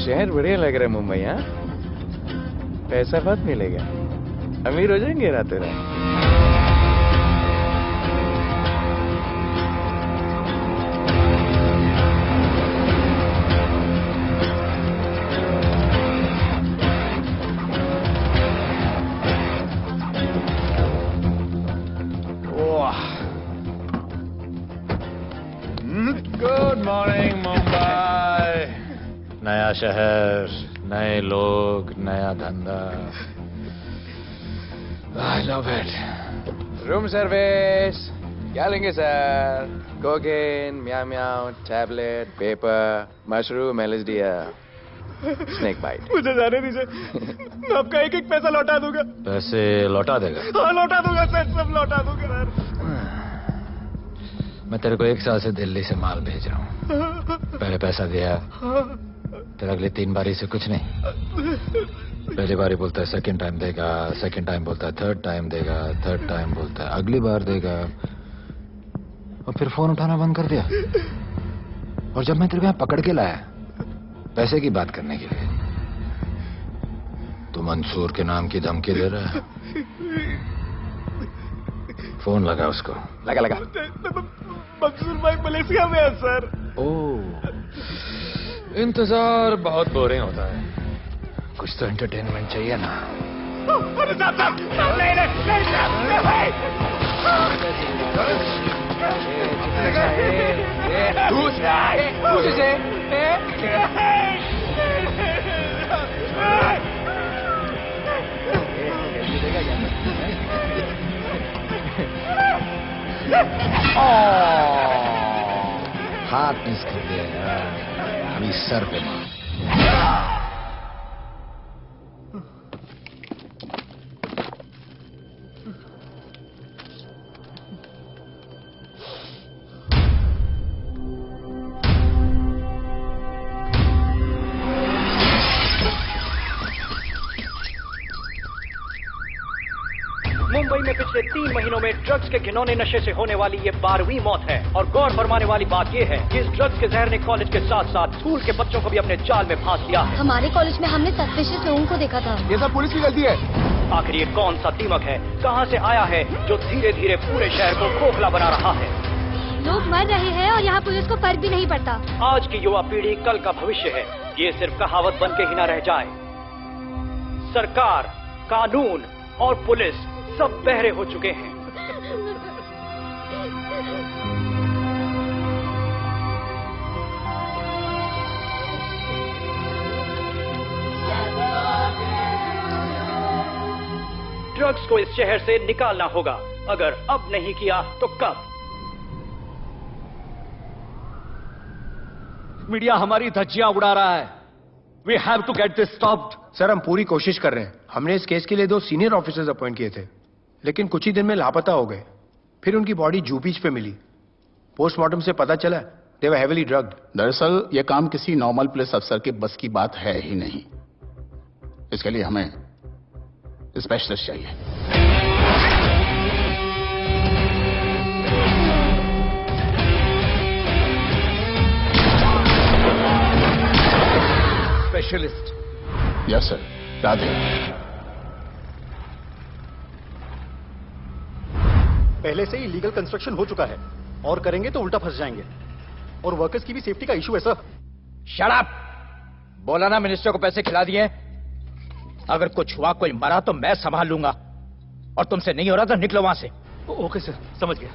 शहर बढ़िया लग रहा है मुंबई। हाँ, पैसा बहुत मिलेगा, अमीर हो जाएंगे रातों रात। Good morning Mumbai. नया शहर, नए लोग, नया धंधा। I love it. Room service क्या लेंगे sir? Cocaine, meow meow, tablet, paper, mushroom, LSD, snake bite. मुझे जाने दीजिए, मैं आपका एक एक पैसा लौटा दूंगा। पैसे लौटा देगा? हाँ लौटा दूंगा सर, सब लौटा दूंगा सर। मैं तेरे को 1 साल से दिल्ली से माल भेज रहा हूँ। पहले पैसा दिया, फिर अगली 3 बारी से कुछ नहीं। पहली बारी बोलता है सेकंड टाइम देगा, सेकंड टाइम बोलता है थर्ड टाइम देगा, थर्ड टाइम बोलता है अगली बार देगा, और फिर फोन उठाना बंद कर दिया। और जब मैं तेरे को यहाँ पकड़ के लाया पैसे की बात करने के लिए, तो मंसूर के नाम की धमकी दे रहा है। फोन लगा उसको। लगा लगा। मंसूर भाई मलेशिया में है सर। ओह, इंतजार बहुत बोरिंग होता है, कुछ तो एंटरटेनमेंट चाहिए ना। अरे साहब साहब, नहीं नहीं नहीं हाथ मिस कर दिया यार, अभी सर पे मार। मुंबई में पिछले 3 महीनों में ड्रग्स के घिनौने नशे से होने वाली ये 12वीं मौत है। और गौर फरमाने वाली बात ये है कि इस ड्रग्स के जहर ने कॉलेज के साथ साथ स्कूल के बच्चों को भी अपने जाल में फांस लिया है। हमारे कॉलेज में हमने सस्पिशियस लोगों को देखा था। ये सब पुलिस की गलती है। आखिर ये कौन सा दीमक है, कहां से आया है, जो धीरे धीरे पूरे शहर को खोखला बना रहा है? लोग मर रहे हैं और यहाँ पुलिस को फर्क भी नहीं पड़ता। आज की युवा पीढ़ी कल का भविष्य है, ये सिर्फ कहावत बन के ही न रह जाए। सरकार, कानून और पुलिस सब बहरे हो चुके हैं। ड्रग्स को इस शहर से निकालना होगा, अगर अब नहीं किया तो कब? मीडिया हमारी धज्जियां उड़ा रहा है। We have to get this stopped. Sir हम पूरी कोशिश कर रहे हैं। हमने इस केस के लिए 2 सीनियर ऑफिसर्स अपॉइंट किए थे, लेकिन कुछ ही दिन में लापता हो गए। फिर उनकी बॉडी जू बीच पे मिली। पोस्टमार्टम से पता चला दे वर हेवीली ड्रग्ड। दरअसल यह काम किसी नॉर्मल पुलिस अफसर के बस की बात है ही नहीं। इसके लिए हमें स्पेशलिस्ट चाहिए। स्पेशलिस्ट? Yes sir, Radhe. पहले से ही लीगल कंस्ट्रक्शन हो चुका है, और करेंगे तो उल्टा फंस जाएंगे। और वर्कर्स की भी सेफ्टी का इशू है सर। Shut up! बोला ना मिनिस्टर को पैसे खिला दिए। अगर कुछ हुआ, कोई मरा तो मैं संभाल लूंगा, और तुमसे नहीं हो रहा तो निकलो वहां से। ओके सर, समझ गया।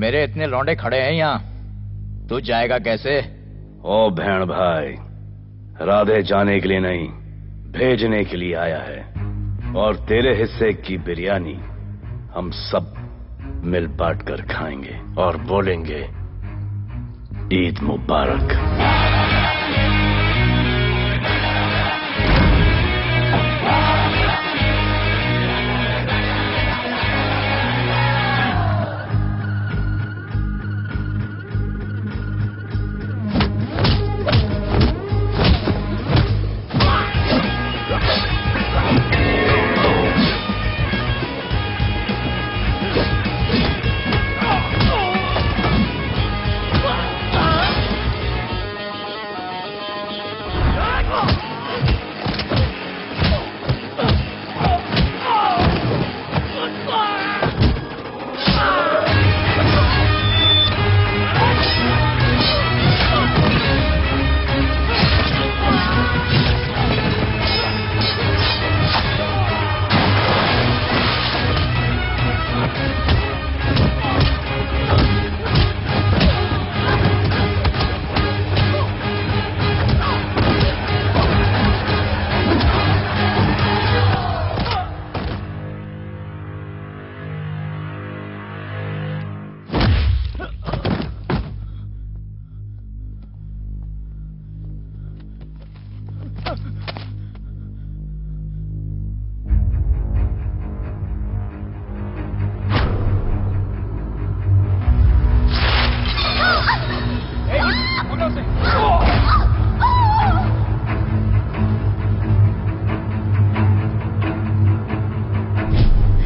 मेरे इतने लौंडे खड़े हैं यहाँ, तू जाएगा कैसे? ओ बहन भाई, राधे जाने के लिए नहीं, भेजने के लिए आया है। और तेरे हिस्से की बिरयानी हम सब मिल बांट कर खाएंगे और बोलेंगे ईद मुबारक।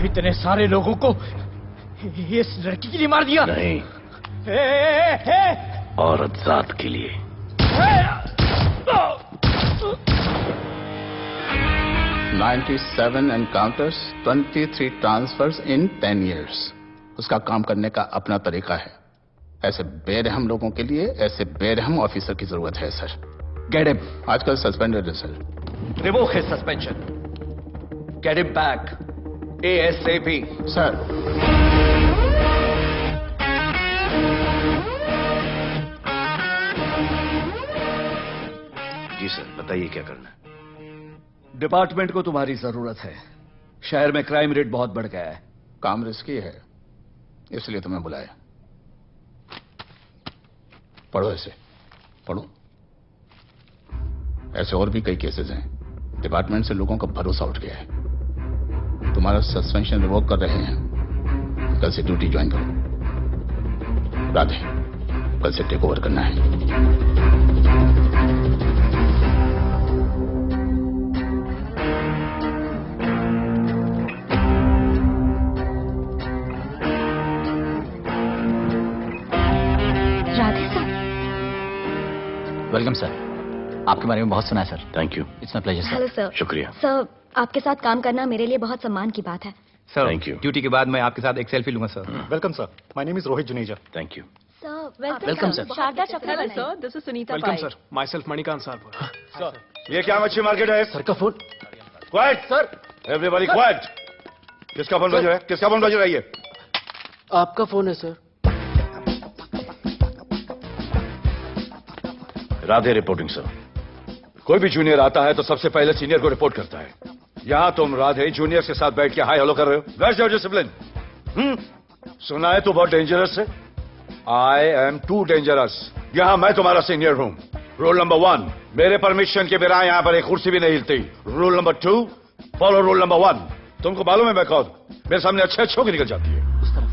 इतने सारे लोगों को इस लड़की के लिए मार दिया? नहीं, औरत जात के लिए। $97 encounters, 23 transfers in 10 years। उसका काम करने का अपना तरीका है। ऐसे बेरहम लोगों के लिए ऐसे बेरहम ऑफिसर की जरूरत है सर। Get him. आजकल सस्पेंडेड है sir. Revoke his suspension. Get him back. ASAP. Sir, जी सर, बताइए क्या करना है। डिपार्टमेंट को तुम्हारी जरूरत है। शहर में क्राइम रेट बहुत बढ़ गया है। काम रिस्की है, इसलिए तुम्हें बुलाया। पढ़ो इसे, पढ़ो। ऐसे और भी कई केसेस हैं। डिपार्टमेंट से लोगों का भरोसा उठ गया है। तुम्हारा सस्पेंशन रिवोक कर रहे हैं। कल से ड्यूटी ज्वाइन करो। राधे, कल से टेक ओवर करना है। राधे सर। Welcome sir. आपके बारे में बहुत सुना है sir. Thank you. It's my pleasure hello sir. Sir. शुक्रिया। सर, आपके साथ काम करना मेरे लिए बहुत सम्मान की बात है। Sir, Thank you. ड्यूटी के बाद मैं आपके साथ एक सेल्फी लूंगा sir. Welcome sir, my name is Rohit Juneja. Thank you. Sir, welcome sir. Sharda Chakra sir, this is Sunita welcome Pai. Sir, myself Manikant साहब। सर, ये क्या मच्छी मार्केट है? सर का phone. Quiet sir, everybody quiet. किसका फोन बज रहा है? किसका फोन बज रहा है ये? आपका फोन है सर। Radhe reporting sir. कोई भी जूनियर आता है तो सबसे पहले सीनियर को रिपोर्ट करता है। यहाँ तुम राधे जूनियर के साथ बैठ के हाय हेलो कर रहे हो। Where's your discipline? सुना है तू बहुत डेंजरस है। I am too dangerous. यहाँ मैं तुम्हारा सीनियर हूँ। रूल नंबर 1, मेरे परमिशन के बिना यहाँ पर एक कुर्सी भी नहीं हिलती। Rule number 2, follow rule number 1। तुमको मालूम है मैं कौन? मेरे सामने अच्छे अच्छों की निकल जाती है। उस तरफ।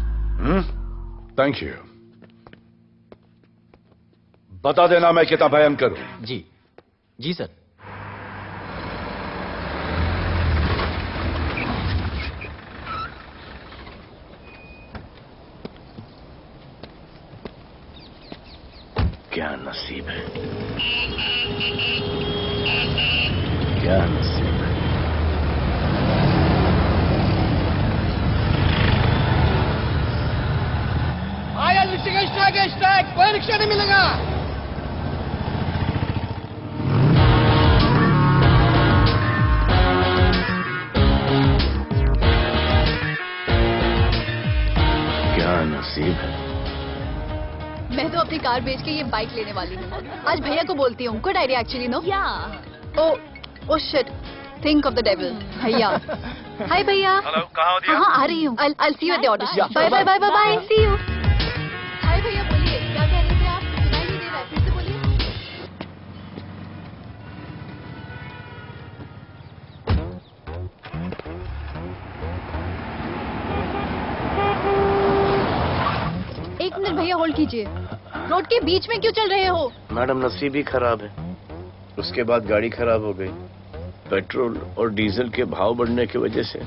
Thank you. बता देना मैं कितना भयंकर हूं। जी जी सर। क्या नसीब है, क्या नसीब है। आया स्ट्राइक, कोई रिक्शा नहीं मिलेगा। क्या नसीब है। कार बेच के ये बाइक लेने वाली हूँ। आज भैया को बोलती हूँ। Good idea actually, no? Oh shit, think of the devil. भैया, हाय भैया। हेलो, कहाँ हो दिया? हाँ, आ रही हूँ। I'll see you at the audition. Bye bye bye bye bye, see you. Hi भैया, बोलिए क्या कह रहे थे आप? सुनाई नहीं दे रहा है, फिर से बोलिए। एक मिनट भैया, होल्ड कीजिए। रोड के बीच में क्यों चल रहे हो? मैडम, नसीब ही खराब है। उसके बाद गाड़ी खराब हो गई। पेट्रोल और डीजल के भाव बढ़ने की वजह से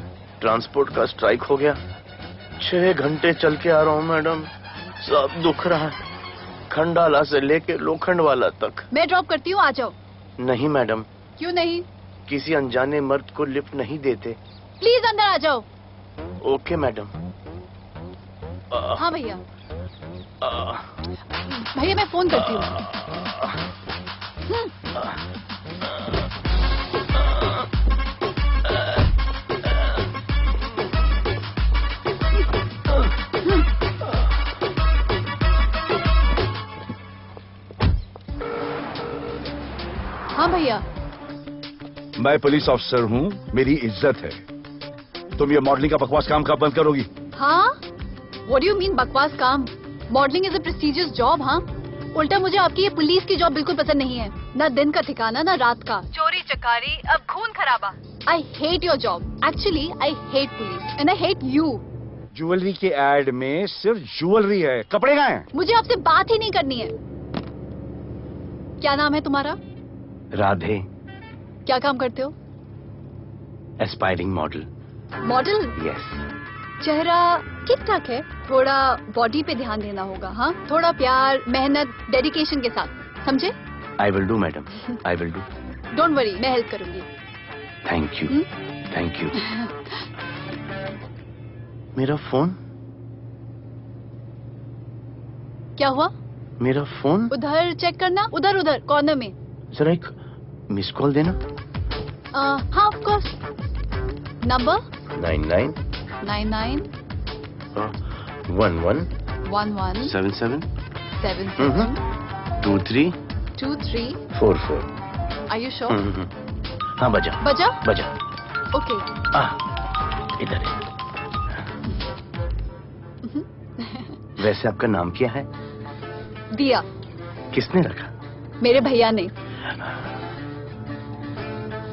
ट्रांसपोर्ट का स्ट्राइक हो गया। 6 घंटे चल के आ रहा हूँ मैडम, सब दुख रहा है, खंडाला से लेके लोखंडवाला तक। मैं ड्रॉप करती हूँ, आ जाओ। नहीं मैडम। क्यों नहीं? किसी अनजाने मर्द को लिफ्ट नहीं देते। प्लीज अंदर आ जाओ। Okay madam. हाँ भैया। भैया मैं फोन करती हूँ। हाँ भैया। मैं पुलिस ऑफिसर हूँ, मेरी इज्जत है। तुम ये मॉडलिंग का बकवास काम कब बंद करोगी? हाँ? What do you mean बकवास काम? Modelling is a prestigious job. हाँ, उल्टा मुझे आपकी ये पुलिस की जॉब बिल्कुल पसंद नहीं है। ना दिन का ठिकाना, ना रात का। चोरी चकारी, अब खून खराबा। I hate your job. Actually, I hate police and I hate you. Jewellery के एड में सिर्फ ज्वेलरी है, कपड़े कहाँ हैं? मुझे आपसे बात ही नहीं करनी है। क्या नाम है तुम्हारा? राधे। क्या काम करते हो? Aspiring model. मॉडल? यस। चेहरा ठीक ठाक है, थोड़ा बॉडी पे ध्यान देना होगा। हाँ, थोड़ा प्यार, मेहनत, डेडिकेशन के साथ, समझे? I will do madam, I will do. Don't worry, मैं हेल्प करूंगी। Thank you, thank you. मेरा फोन? क्या हुआ? मेरा फोन? उधर चेक करना, उधर उधर कॉर्नर में। जरा एक मिस कॉल देना। हाँ, of course. Number 99 99 11 11 77 77 23 23 44। Are you sure? हाँ, बजा बजा। बजा। ओके। इधर है। वैसे आपका नाम क्या है? दिया। किसने रखा? मेरे भैया ने।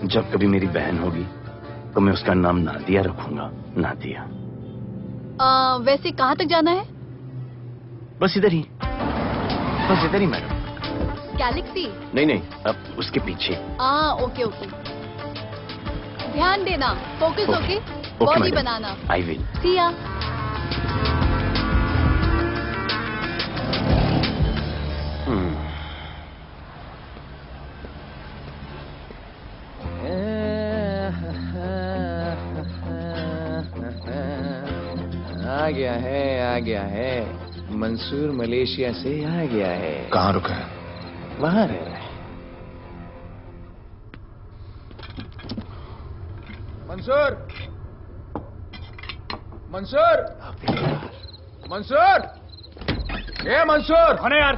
जब कभी मेरी बहन होगी तो मैं उसका नाम नादिया रखूंगा। नादिया। वैसे कहाँ तक जाना है? बस इधर ही, बस इधर ही मैडम। गैलेक्सी? नहीं नहीं, अब उसके पीछे। Okay okay. ध्यान देना, फोकस होके बॉडी बनाना। I will. सी या। आ गया है। मंसूर मलेशिया से आ गया है। कहाँ रुका है? वहां रह रहा है। मंसूर, मंसूर, मंसूर, ए मंसूर। कौन है यार?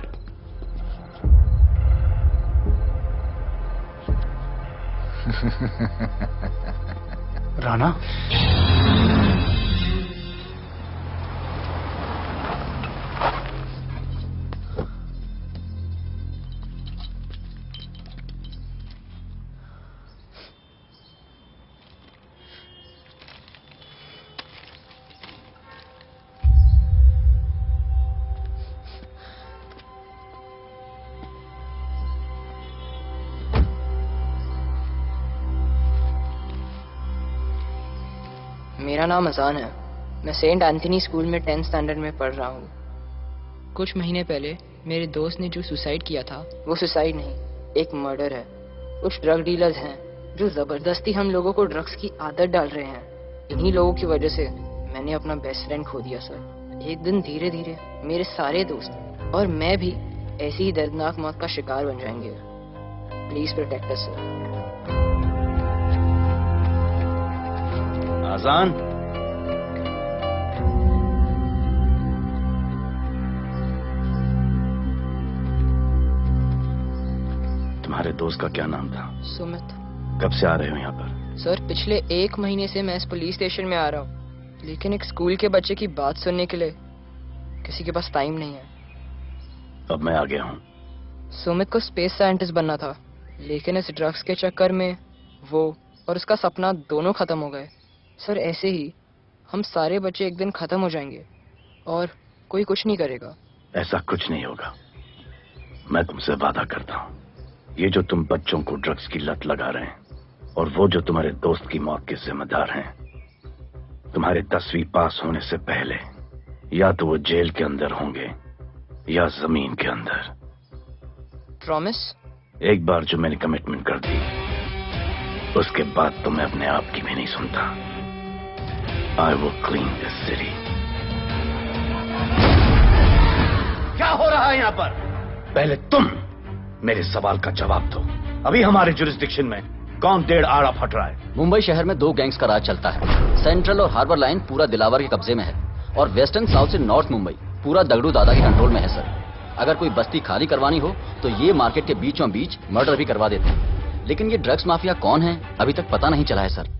राणा? मेरा नाम अजान है। मैं सेंट एंथनी स्कूल में 10th स्टैंडर्ड में पढ़ रहा हूँ। कुछ महीने पहले मेरे दोस्त ने जो सुसाइड किया था, वो सुसाइड नहीं, एक मर्डर है। कुछ ड्रग डीलर्स हैं जो जबरदस्ती हम लोगों को ड्रग्स की आदत डाल रहे हैं। इन्हीं लोगों की वजह से मैंने अपना बेस्ट फ्रेंड खो दिया सर। एक दिन धीरे धीरे मेरे सारे दोस्त और मैं भी ऐसी ही दर्दनाक मौत का शिकार बन जाएंगे। Please protect us sir. Azaan, तुम्हारे दोस्त का क्या नाम था? सुमित। कब से आ रहे हो यहाँ पर? सर पिछले 1 महीने से मैं इस पुलिस स्टेशन में आ रहा हूँ, लेकिन एक स्कूल के बच्चे की बात सुनने के लिए किसी के पास टाइम नहीं है। अब मैं आ गया हूँ। सुमित को स्पेस साइंटिस्ट बनना था, लेकिन इस ड्रग्स के चक्कर में वो और उसका सपना दोनों खत्म हो गए। सर ऐसे ही हम सारे बच्चे एक दिन खत्म हो जाएंगे और कोई कुछ नहीं करेगा। ऐसा कुछ नहीं होगा, मैं तुमसे वादा करता हूँ। ये जो तुम बच्चों को ड्रग्स की लत लगा रहे हैं और वो जो तुम्हारे दोस्त की मौत के जिम्मेदार हैं, तुम्हारे 10वीं पास होने से पहले या तो वो जेल के अंदर होंगे या जमीन के अंदर। प्रॉमिस? एक बार जो मैंने कमिटमेंट कर दी, उसके बाद तो मैं अपने आप की भी नहीं सुनता। I will clean this city. क्या हो रहा है यहाँ पर? पहले तुम मेरे सवाल का जवाब दो। अभी हमारे जुरिस्डिक्शन में कौन डेढ़ आड़ा फट रहा है? मुंबई शहर में 2 गैंग्स का राज चलता है। सेंट्रल और हार्बर लाइन पूरा दिलावर के कब्जे में है और वेस्टर्न साउथ से नॉर्थ मुंबई पूरा दगड़ू दादा के कंट्रोल में है सर। अगर कोई बस्ती खाली करवानी हो तो ये मार्केट के बीचों बीच मर्डर भी करवा देते हैं, लेकिन ये ड्रग्स माफिया कौन है अभी तक पता नहीं चला है सर।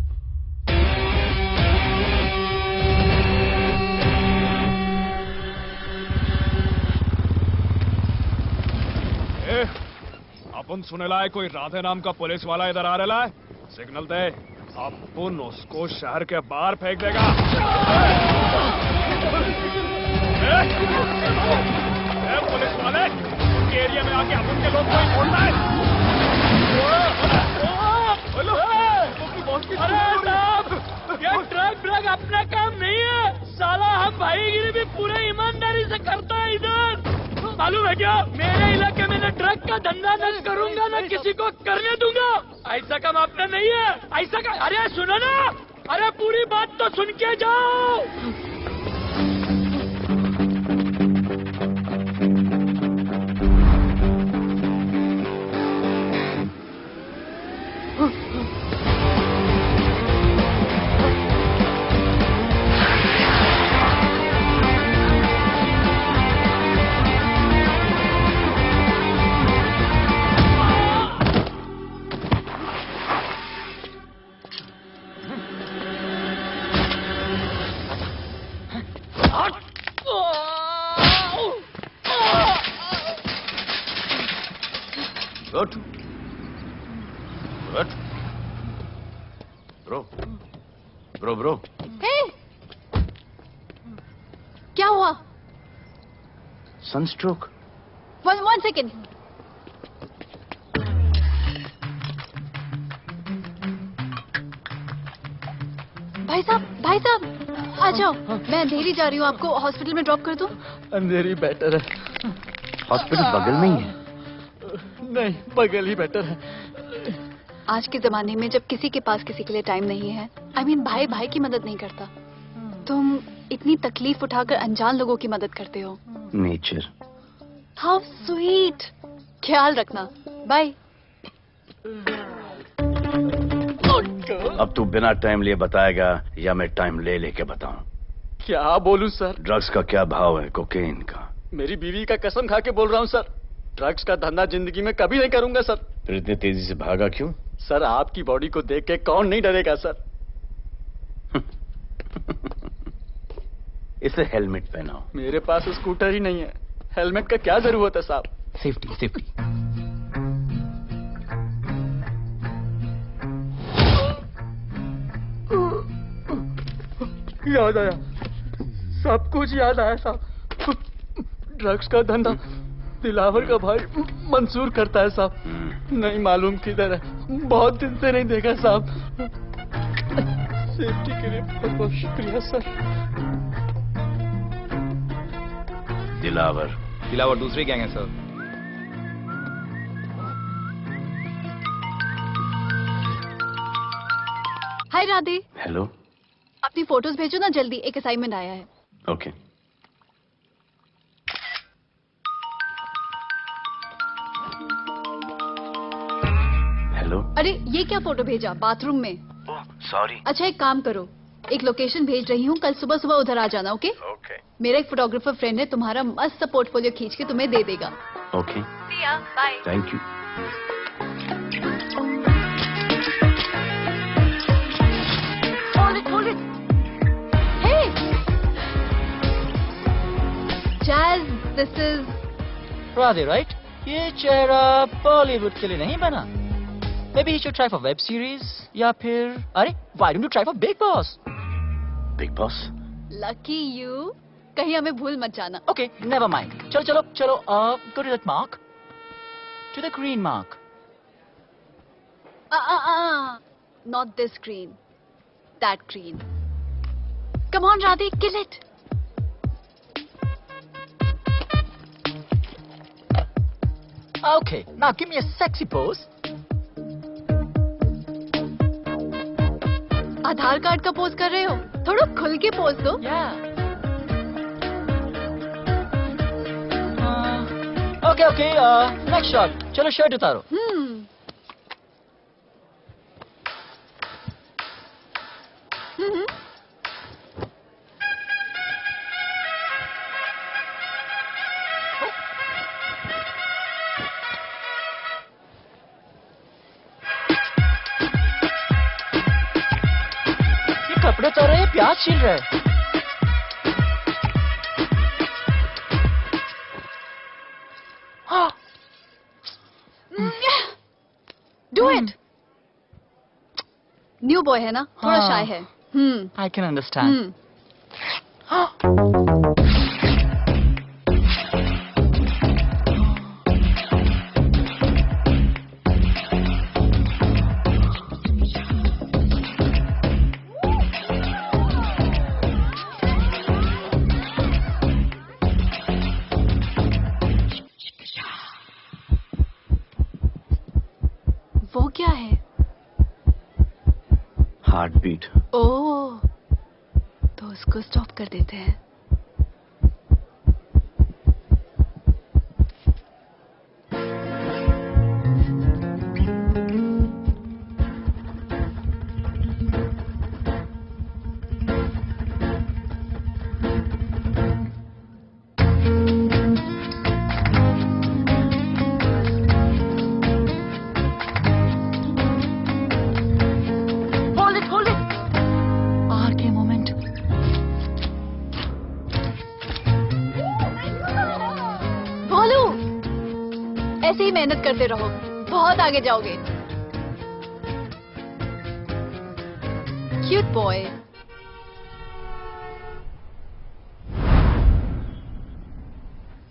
अपन सुनेला है कोई राधे नाम का पुलिस वाला इधर आ रहा है। सिग्नल दे, अपन उसको शहर के बाहर फेंक देगा। पुलिस वाले एरिया में आके अपन के लोग कोई बोलता है। अरे साहब, ये ड्रग अपना काम नहीं है साला। हम भाईगिरी भी पूरे ईमानदारी से करता है इधर। मालूम है क्या, मेरे इलाके में न ड्रग का धंधा न करूंगा न किसी को करने दूंगा। ऐसा काम आपने नहीं है। ऐसा का, अरे सुनो ना, अरे पूरी बात तो सुन के जाओ। ब्रो। क्या हुआ? सनस्ट्रोक। one second। भाई साहब आ जाओ। मैं अंधेरी जा रही हूँ, आपको हॉस्पिटल में ड्रॉप कर दूं? अंधेरी बेटर है। हॉस्पिटल बगल में ही है? नहीं, बगल ही बेटर है। आज के जमाने में जब किसी के पास किसी के लिए टाइम नहीं है, भाई भाई की मदद नहीं करता, तुम इतनी तकलीफ उठाकर अनजान लोगों की मदद करते हो। नेचर। How sweet. ख्याल रखना, बाय। अब तू बिना टाइम लिए बताएगा या मैं टाइम ले लेके बताऊं? क्या बोलूं सर? ड्रग्स का क्या भाव है कोकेन का? मेरी बीवी का कसम खा के बोल रहा हूं सर, ड्रग्स का धंधा जिंदगी में कभी नहीं करूंगा सर। फिर इतनी तेजी से भागा क्यों? सर आपकी बॉडी को देख के कौन नहीं डरेगा सर। इसे हेलमेट पहनाओ। मेरे पास स्कूटर ही नहीं है, हेलमेट का क्या जरूरत है साहब? Safety safety. याद आया, सब कुछ याद आया साहब। ड्रग्स का धंधा दिलावर का भाई मंसूर करता है साहब। नहीं मालूम किधर है, बहुत दिन से नहीं देखा साहब। सेफ्टी के लिए बहुत बहुत शुक्रिया सर। दिलावर दूसरी गैंग है सर। हाय राधे। हेलो। अपनी फोटोज भेजो ना जल्दी, एक असाइनमेंट आया है। ओके। हेलो। अरे ये क्या फोटो भेजा बाथरूम में? सॉरी। अच्छा एक काम करो, एक लोकेशन भेज रही हूँ, कल सुबह सुबह उधर आ जाना। ओके? ओके। मेरा एक फोटोग्राफर फ्रेंड है, तुम्हारा मस्त पोर्टफोलियो खींच के तुम्हें दे देगा। Okay. Bye. Thank you. Hold it. Hey! Jazz, this is... Radhe, right? ये चेहरा बॉलीवुड के लिए नहीं बना. Maybe he should try for web series या फिर अरे why don't you try for Big Boss? Big Boss? Lucky you. कहीं हमें भूल मत जाना. Okay, never mind. चलो. Go to that mark. To the green mark. Not this green. That green. Come on, Radhe, kill it. Okay, now give me a sexy pose. Aadhaar card का pose कर रहे हो? थोड़ा खुल के pose दो. Okay, next shot. चलो shirt उतारो. ये कपड़े उतार रहे हैं, प्याज छील रहे हैं. Do it. New boy है ना, थोड़ा shy है. I can understand. वो क्या है? Heart beat. ओह, तो उसको स्टॉप कर देते हैं. ऐसे ही मेहनत करते रहो, बहुत आगे जाओगे. Cute boy.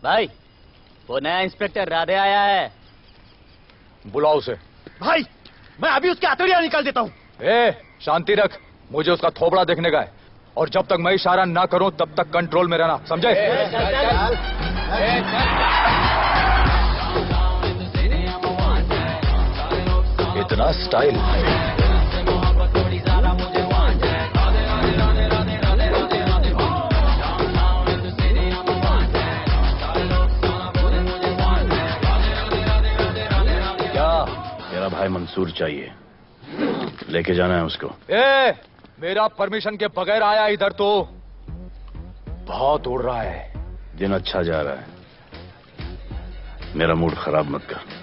भाई, वो नया इंस्पेक्टर राधे आया है. बुलाओ उसे. भाई, मैं अभी उसके हथौड़ियां निकाल देता हूँ. शांति रख. मुझे उसका थोबड़ा देखने का है, और जब तक मैं इशारा ना करूं तब तक कंट्रोल में रहना, समझे? इतना स्टाइल. क्या? मेरा भाई मंसूर चाहिए, लेके जाना है उसको. मेरा परमिशन के बगैर आया इधर तो. बहुत उड़ रहा है. दिन अच्छा जा रहा है, मेरा मूड खराब मत कर.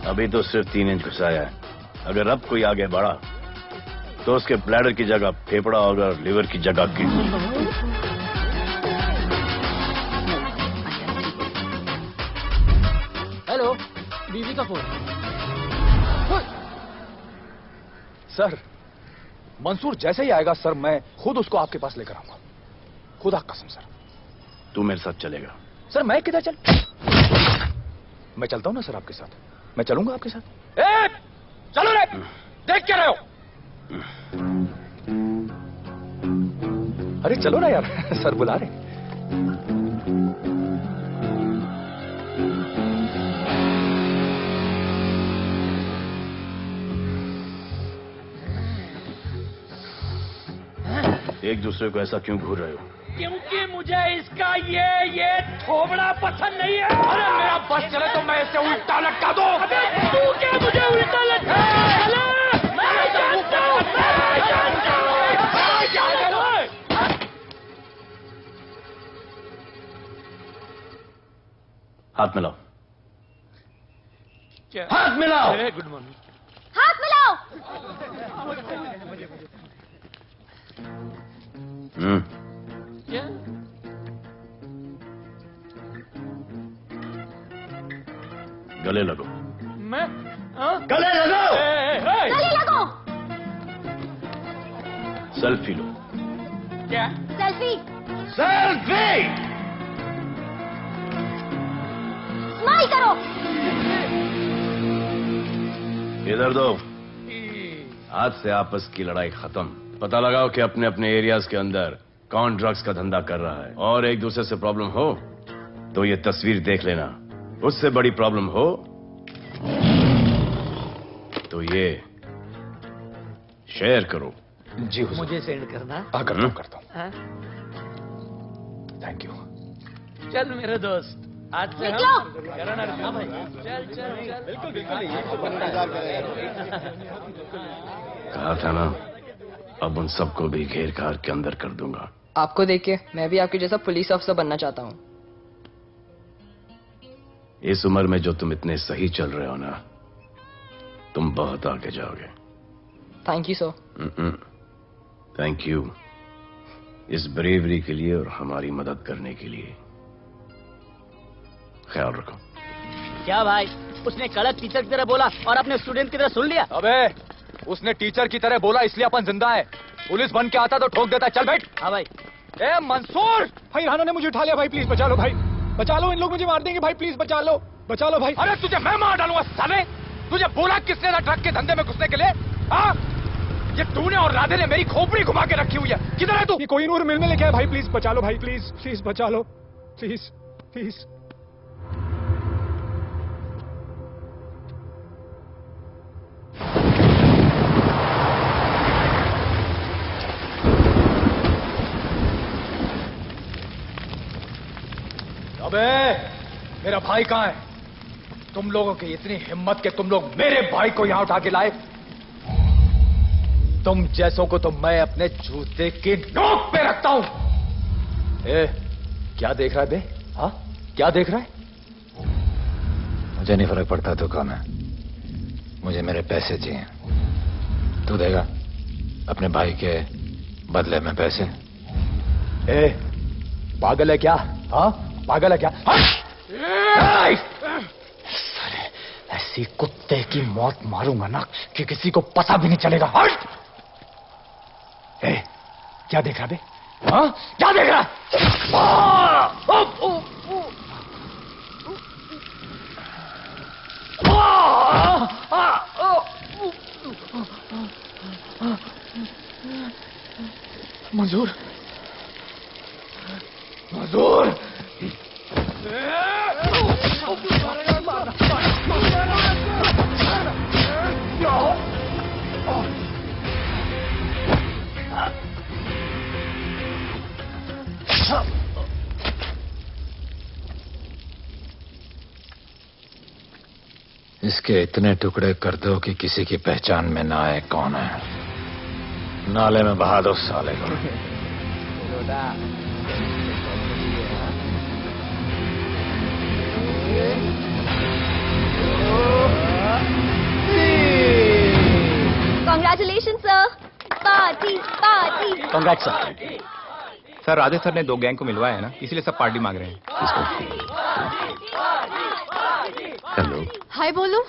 अभी तो सिर्फ 3 इंच घुसाया है. अगर अब कोई आगे बढ़ा तो उसके ब्लैडर की जगह फेफड़ा होगा, लिवर की जगह किडनी. हेलो, बीवी का फोन. सर, मंसूर जैसे ही आएगा सर, मैं खुद उसको आपके पास लेकर आऊंगा. खुदा कसम सर. तू मेरे साथ चलेगा? सर मैं किधर चल? मैं चलता हूं ना सर आपके साथ. मैं चलूंगा आपके साथ. चलो रे, देख क्या रहे हो? अरे चलो ना यार, सर बुला रहे. एक दूसरे को ऐसा क्यों घूर रहे हो? क्योंकि मुझे इसका ये थोबड़ा पसंद नहीं है। अरे मेरा बस चले तो मैं इसे उल्टा लटका दूं। अबे तू क्या मुझे उल्टा लटका? मैं जानता हूं। हाथ मिलाओ। क्या? हाथ मिलाओ। Good morning. हाथ मिलाओ। क्या? गले लगो। मैं? हाँ? गले लगो। गले लगो। सेल्फी लो। क्या? सेल्फी। सेल्फी। स्माइल करो। इधर दो। आज से आपस की लड़ाई खत्म। पता लगाओ कि अपने अपने एरियाज के अंदर कौन ड्रग्स का धंधा कर रहा है, और एक दूसरे से प्रॉब्लम हो तो ये तस्वीर देख लेना। उससे बड़ी प्रॉब्लम हो तो ये शेयर करो। जी हुजूर। मुझे सेंड करना। करता हूँ। हाँ? Thank you. चल मेरे दोस्त, आज से निकलो। हाँ भाई, चल चल चल। बिल्कुल कहा था ना, अब उन सबको भी घेर घार के अंदर कर दूंगा। आपको देख के मैं भी आपके जैसा पुलिस ऑफिसर बनना चाहता हूँ। इस उम्र में जो तुम इतने सही चल रहे हो ना, तुम बहुत आगे जाओगे। Thank you sir. Thank you इस ब्रेवरी के लिए और हमारी मदद करने के लिए। ख्याल रखो। क्या भाई, उसने कड़क टीचर की तरह बोला और अपने स्टूडेंट की तरह सुन लिया? अबे उसने टीचर की तरह बोला इसलिए अपन जिंदा है। पुलिस बन के आता तो ठोक देता। चल बैठ। हाँ भाई। ए मंसूर भाई, राना ने मुझे उठा लिया भाई, प्लीज बचा लो भाई, बचा लो, इन लोग मुझे मार देंगे भाई, प्लीज बचा लो भाई। अरे तुझे मैं मार डालूंगा साले। तुझे बोला किसने था ट्रक के धंधे में घुसने के लिए? हाँ, ये तूने और राधे ने मेरी खोपड़ी घुमा के रखी हुई है। किधर है तू? ये कोई नूर मिल में लेके आया भाई, प्लीज बचा लो भाई, प्लीज प्लीज बचा लो, प्लीज प्लीज। अबे मेरा भाई कहाँ है? तुम लोगों की इतनी हिम्मत कि तुम लोग मेरे भाई को यहां उठा के लाए। तुम जैसों को तो मैं अपने जूते की नोक पे रखता हूं। ए, क्या देख रहा है बे? हाँ, क्या देख रहा है? मुझे नहीं फर्क पड़ता तू कौन है, मुझे मेरे पैसे चाहिए। तू देगा अपने भाई के बदले में पैसे? ए, पागल है क्या? हाँ, पागल है क्या? ऐसी कुत्ते की मौत मारूंगा ना कि किसी को पता भी नहीं चलेगा। हट! ए, क्या देख रहा बे? हाँ, क्या देख रहा? मंजूर, मंजूर। इसके इतने टुकड़े कर दो कि किसी की पहचान में ना आए कौन है। नाले में बहा दो साले को। Congratulations, sir. Party party. कांग्रेट sir. Sir Radhe sir ने 2 गैंग को मिलवाया है ना, इसलिए सब पार्टी मांग रहे हैं। हेलो। हाय बोलो।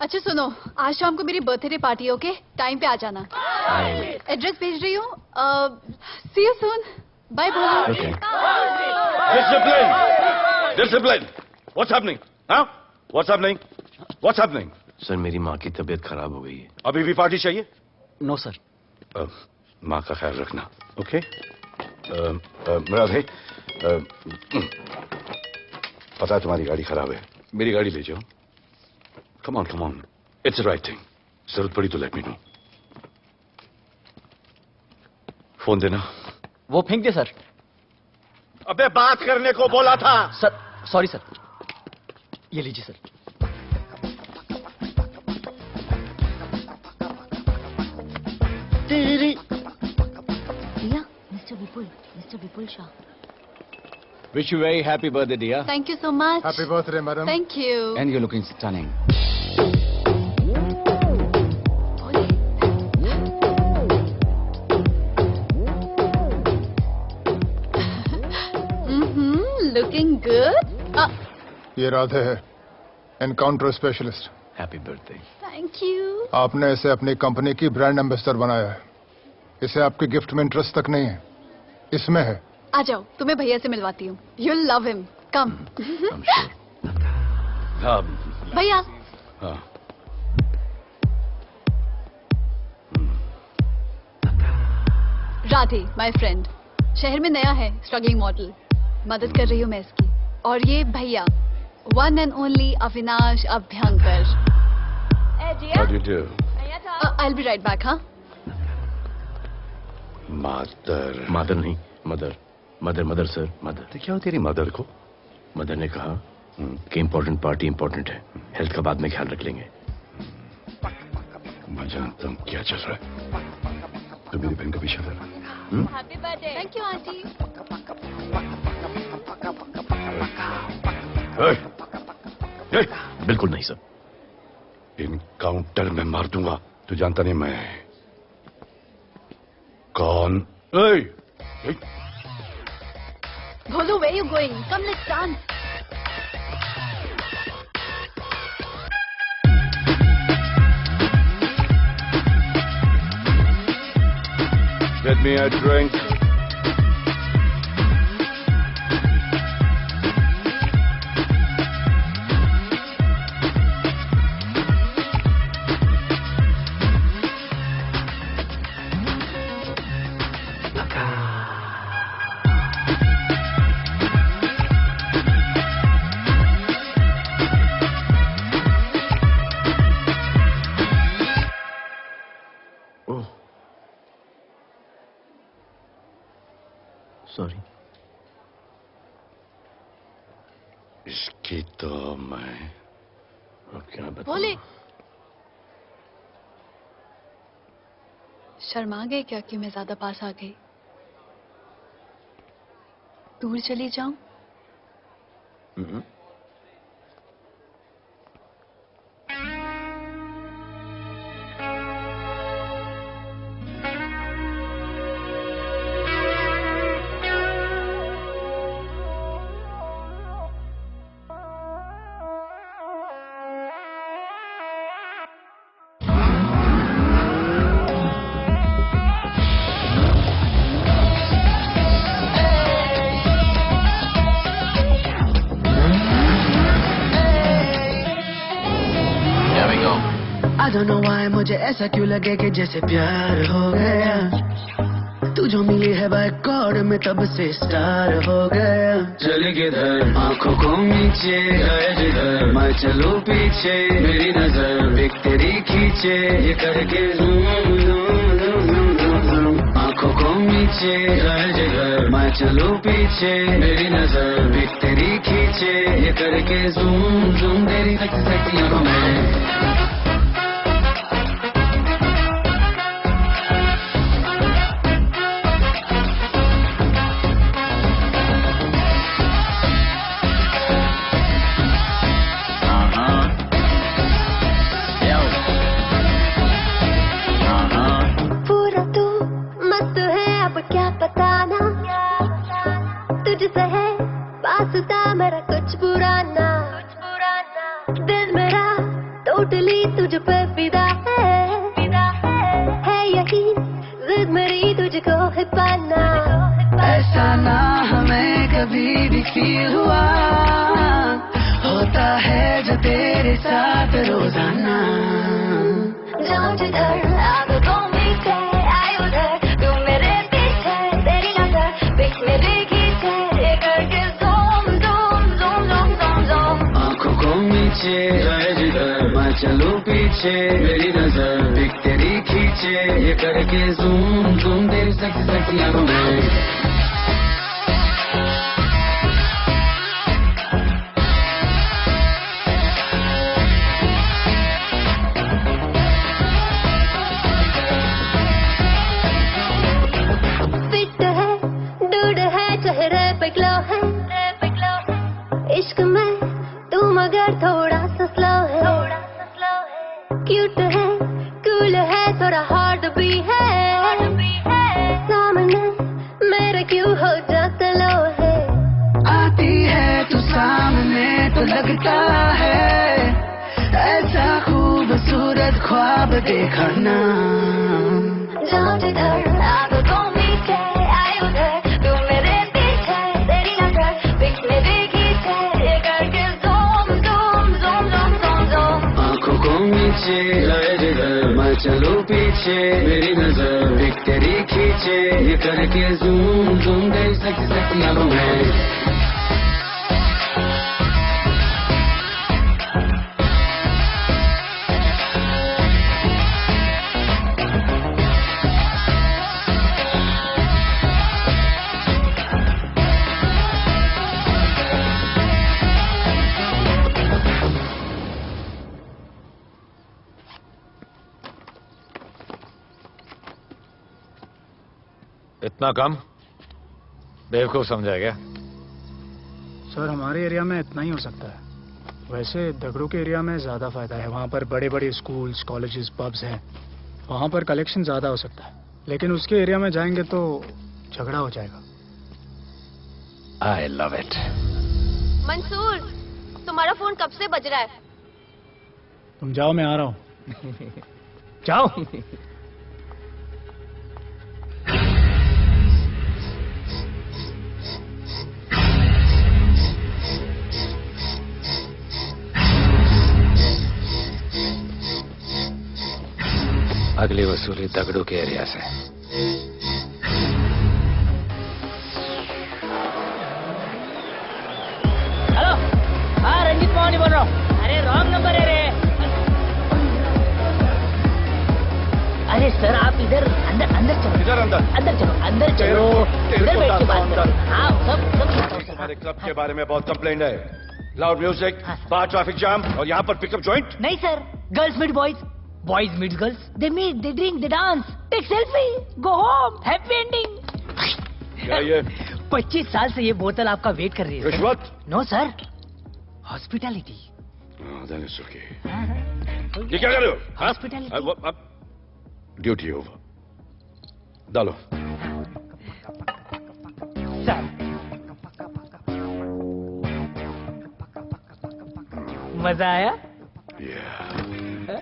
अच्छा सुनो, आज शाम को मेरी बर्थडे पार्टी, ओके? टाइम पे आ जाना। एड्रेस भेज रही हूँ। सी यू सून। बाय बोलो। Discipline! Discipline! What's happening? Huh? What's happening? What's happening? Sir मेरी माँ की तबीयत खराब हो गई है। अभी भी पार्टी चाहिए? No sir. माँ का ख्याल रखना, ओके? राधे, पता है तुम्हारी गाड़ी खराब है, मेरी गाड़ी ले जाओ। Come on, it's the right thing. जरूरत पड़ी तो लेट मी नो। फोन देना। वो फेंक दे सर। अबे बात करने को बोला था। सर सॉरी सर, ये लीजिए sir. Riya, mister Vipul Shah. Wish you very happy birthday, dear. Thank you so much. Happy birthday, madam. Thank you. And you're looking stunning. Looking good. ये राधे है, encounter specialist. Happy birthday. Thank you. आपने इसे अपनी company की brand ambassador बनाया है। इसे आपके गिफ्ट में इंटरेस्ट तक नहीं है, इसमें है। आ जाओ, तुम्हें भैया से मिलवाती हूँ। You'll love him. Come. भैया। हाँ। राधे, my friend, शहर में नया है, स्ट्रगलिंग मॉडल। मदद कर रही हूँ मैं इसकी। और ये भैया, one and only Avinash Abhyankar. How do you do? I'll be right back, हाँ? मादर नहीं, मदर सर, मदर। तो क्या हो तेरी मदर को? मदर ने कहा कि इम्पोर्टेंट पार्टी इम्पोर्टेंट है, हेल्थ का बाद में ख्याल रख लेंगे। मैं जानता हूँ क्या चल रहा है। तो मेरी बहन का पीछा कर। Happy birthday. Thank you, auntie. बिल्कुल नहीं सर। इनकाउंटर में मार दूंगा। तू जानता नहीं मैं कौन? Bholu, where you going? Come, let's dance. Get me a drink. Sorry. इसकी तो मैं क्या बताऊं? बोले। शर्मा गए क्या कि मैं ज्यादा पास आ गई? दूर चली जाऊं? I don't know why मुझे ऐसा क्यों लगे कि जैसे प्यार हो गया। तू जो मिली है बाय गॉड में तब से स्टार हो गया। चले किधर आंखों को नीचे गए जिधर मैं चलूं पीछे मेरी नजर एक तेरी खींचे ये करके zoom zoom zoom zoom zoom. आंखों को नीचे गए जिधर मैं चलूं पीछे मेरी नजर एक तेरी खींचे ये करके ज़ूम ज़ूम तेरी सेक्सी आंखों में। मेरा कुछ पुराना दिल मेरा टोटली तुझ पे फिदा है यही जिद मेरी तुझको है पाना। ऐसा ना हमें कभी भी फील हुआ होता है जो तेरे साथ रोजाना। जाऊं जिधर आंखों मीठे आए उधर तू मेरे पीछे तेरी नजर पिक मेरी खींचे ये करके गए जिधर मैं चलूं पीछे मेरी नजर एक तेरी खींचे ये ये करके जूम जूम तेरी सेक्सी सेक्सी आंखों में फिट है डूड है चेहरे पे ग्लो है इश्क में तू मगर थोड़ा सा स्लो है क्यूट है कूल है थोड़ा हार्ड भी है सामने मेरे क्यों हो जाता लो है आती है तू सामने तो लगता है ऐसा खूबसूरत ख्वाब देखा ना जाओ जिधर आगे को मीठे आए उधर तू मेरे पीछे तेरी नजर पिक मेरे खींचे ये करके zoom zoom zoom zoom zoom zoom आंखों को नीचे लाए जिधर मैं चलूं पीछे मेरी नजर एक तेरी खींचे ये करके जूम जूम तेरी सेक्सी सेक्सी आंखों में इतना कम बेवकूफ समझा क्या? सर हमारे एरिया में इतना ही हो सकता है। वैसे दगड़ू के एरिया में ज्यादा फायदा है। वहाँ पर बड़े बड़े स्कूल्स कॉलेजेस पब्स हैं, वहाँ पर कलेक्शन ज्यादा हो सकता है। लेकिन उसके एरिया में जाएंगे तो झगड़ा हो जाएगा। I love it. मंसूर, तुम्हारा फोन कब से बज रहा है? तुम जाओ, मैं आ रहा हूँ। जाओ। अगली वसूली दगड़ू के एरिया से। हेलो, हाँ रंजीत मोहन बोल रहा हूँ। अरे रॉन्ग नंबर है रे। अरे सर आप इधर अंदर अंदर चलो। इधर अंदर चलो, अंदर चलो, इधर बैठ के बात करो। हाँ सब हमारे क्लब के बारे में बहुत कंप्लेंट है। लाउड म्यूजिक, बाहर ट्रैफिक जाम और यहाँ पर पिकअप जॉइंट। नहीं sir, girls meet boys, boys meet girls, they meet, they drink, they dance, take selfie, go home, happy ending. क्या ये 25 साल से ये बोतल आपका वेट कर रही है। रिश्वत? No sir, hospitality. ये क्या कर रहे हो? हॉस्पिटैलिटी। ड्यूटी ओवर, डालो। सर मजा आया?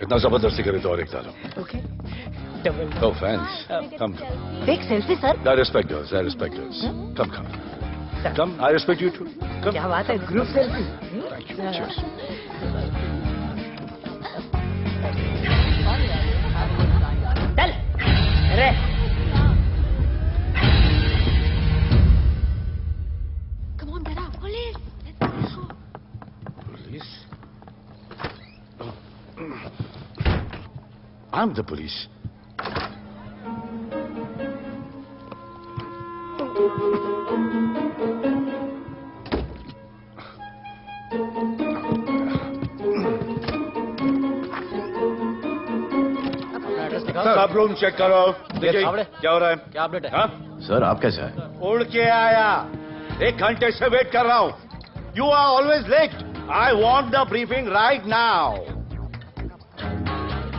इतना जबरदस्ती करे तो और एक डालो। Okay, double. Oh, fans. Come. Take selfie, sir. I respect yours. I respect yours. Come, come. Come. I respect you too. Come. क्या बात है, group selfie. Thank you. Cheers. चल, अरे। Come on, Dada, police. Police? I'm the police. सब room check करो। देखिए क्या हो रहा है। क्या अपडेट है? हाँ? सर आप कैसे आए? उड़ के आया, 1 घंटे से वेट कर रहा हूँ। You are always late. I want the briefing right now.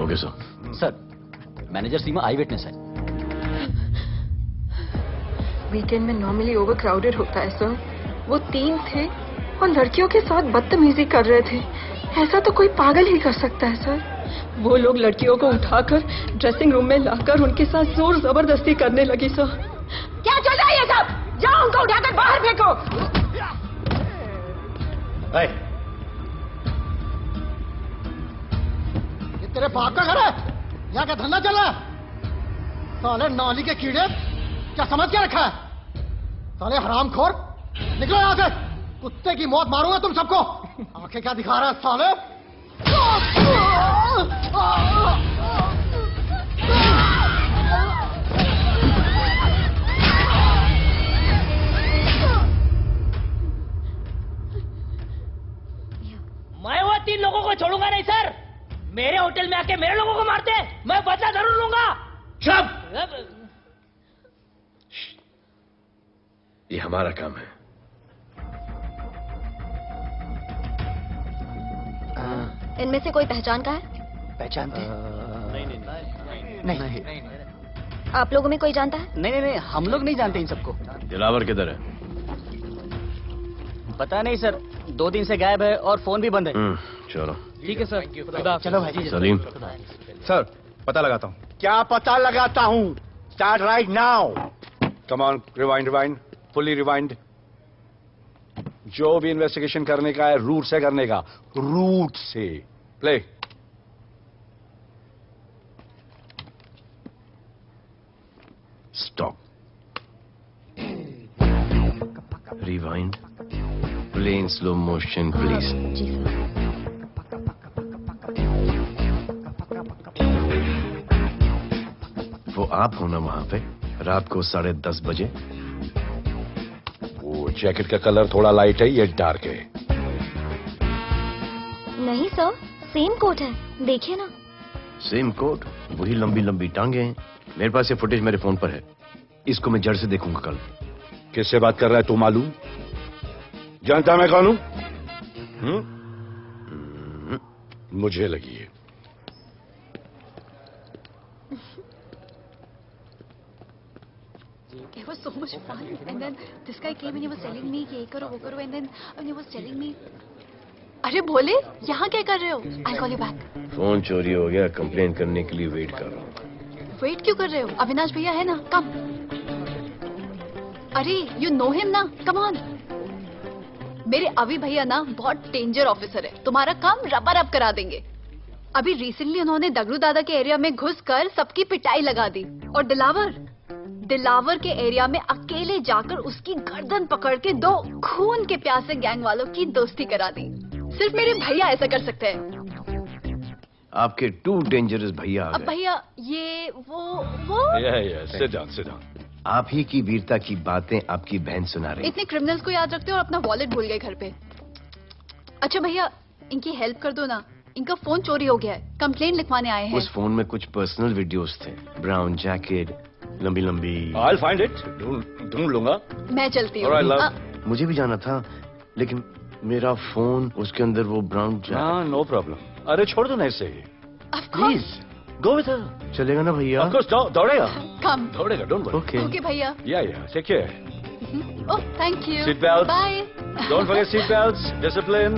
Okay sir. Sir, manager Seema I witness है। वीकेंड में नॉर्मली ओवर क्राउडेड होता है सर। वो 3 थे और लड़कियों के साथ बदतमीजी कर रहे थे। ऐसा तो कोई पागल ही कर सकता है सर। वो लोग लड़कियों को उठाकर ड्रेसिंग रूम में लाकर उनके साथ जोर जबरदस्ती करने लगी सर। क्या चल रहा है ये सब? जाओ उनको उठाकर बाहर फेंको। ये तेरे बाप का घर है? यहाँ क्या धंधा चल रहा है? साले नाली के कीड़े, क्या समझ के रखा है? साले हरामखोर, निकलो यहाँ से। कुत्ते की मौत मारूंगा तुम सबको। आंखें क्या दिखा रहा है साले? 3 लोगों को छोड़ूंगा नहीं सर। मेरे होटल में आके मेरे लोगों को मारते, मैं बदला जरूर लूंगा। चुप! ये हमारा काम है। इनमें से कोई पहचान का है? पहचानते हैं? नहीं। आप लोगों में कोई जानता है? नहीं, हम लोग नहीं जानते इन सबको। दिलावर किधर है? पता नहीं सर, 2 दिन से गायब है और फोन भी बंद है। चलो ठीक है सर। चलो भाई। सलीम, सर पता लगाता हूँ। क्या पता लगाता हूँ? Start right now. Come on, rewind, fully rewind. जो भी इन्वेस्टिगेशन करने का है रूट से करने का, रूट से। Play. Stop. Rewind. Play in slow motion please. जी सर। वो आप हो ना वहां पे रात को 10:30 बजे? वो जैकेट का कलर थोड़ा लाइट है, ये डार्क है। नहीं सर, सेम कोट है, देखिए ना। सेम कोट, वही लंबी लंबी टांगे हैं। मेरे पास ये फुटेज मेरे फोन पर है, इसको मैं जड़ से देखूंगा कल। किससे बात कर रहा है तू मालूम? जानता मैं कौन हूं? मुझे लगी है। It was so much fun, and then this guy came and he was telling me ये करो वो करो, and then he was telling me, अरे भोले यहाँ क्या कर रहे हो? I'll call you back. Phone चोरी हो गया, कंप्लेन करने के लिए वेट कर रहा हूँ। वेट क्यों कर रहे हो? अविनाश भैया है ना, कम। अरे you know him ना, come on. मेरे अभी भैया ना बहुत डेंजर ऑफिसर है, तुम्हारा काम रबर अप करा देंगे। अभी रिसेंटली उन्होंने दगड़ू दादा के एरिया में घुसकर सबकी पिटाई लगा दी, और दिलावर के एरिया में अकेले जाकर उसकी गर्दन पकड़ के 2 खून के प्यासे गैंग वालों की दोस्ती करा दी। सिर्फ मेरे भैया ऐसा कर सकते हैं। आपके 2 डेंजरस भैया आ अब गए। भैया ये वो सिट डाउन। आप ही की वीरता की बातें आपकी बहन सुना रही। इतने क्रिमिनल्स को याद रखते हो और अपना वॉलेट भूल गए घर पे। अच्छा भैया, इनकी हेल्प कर दो ना, इनका फोन चोरी हो गया है, कंप्लेंट लिखवाने आए हैं। उस फोन में कुछ पर्सनल वीडियोस थे, ब्राउन जैकेट, लंबी लंबी। I'll find it, ढूंढ लूंगा। मैं चलती हूँ। मुझे भी जाना था, लेकिन मेरा फोन, उसके अंदर वो ब्राउन जैकेट। हाँ, नो प्रॉब्लम। अरे छोड़ दो ना इसे। Please go with her. चलेगा ना भैया? Of course, दौड़ेगा। कम। दौड़ेगा, डोंट वरी। ओके भैया। Yeah, take care. Oh thank you. Seat belts. Bye. Don't forget seat belts. Discipline.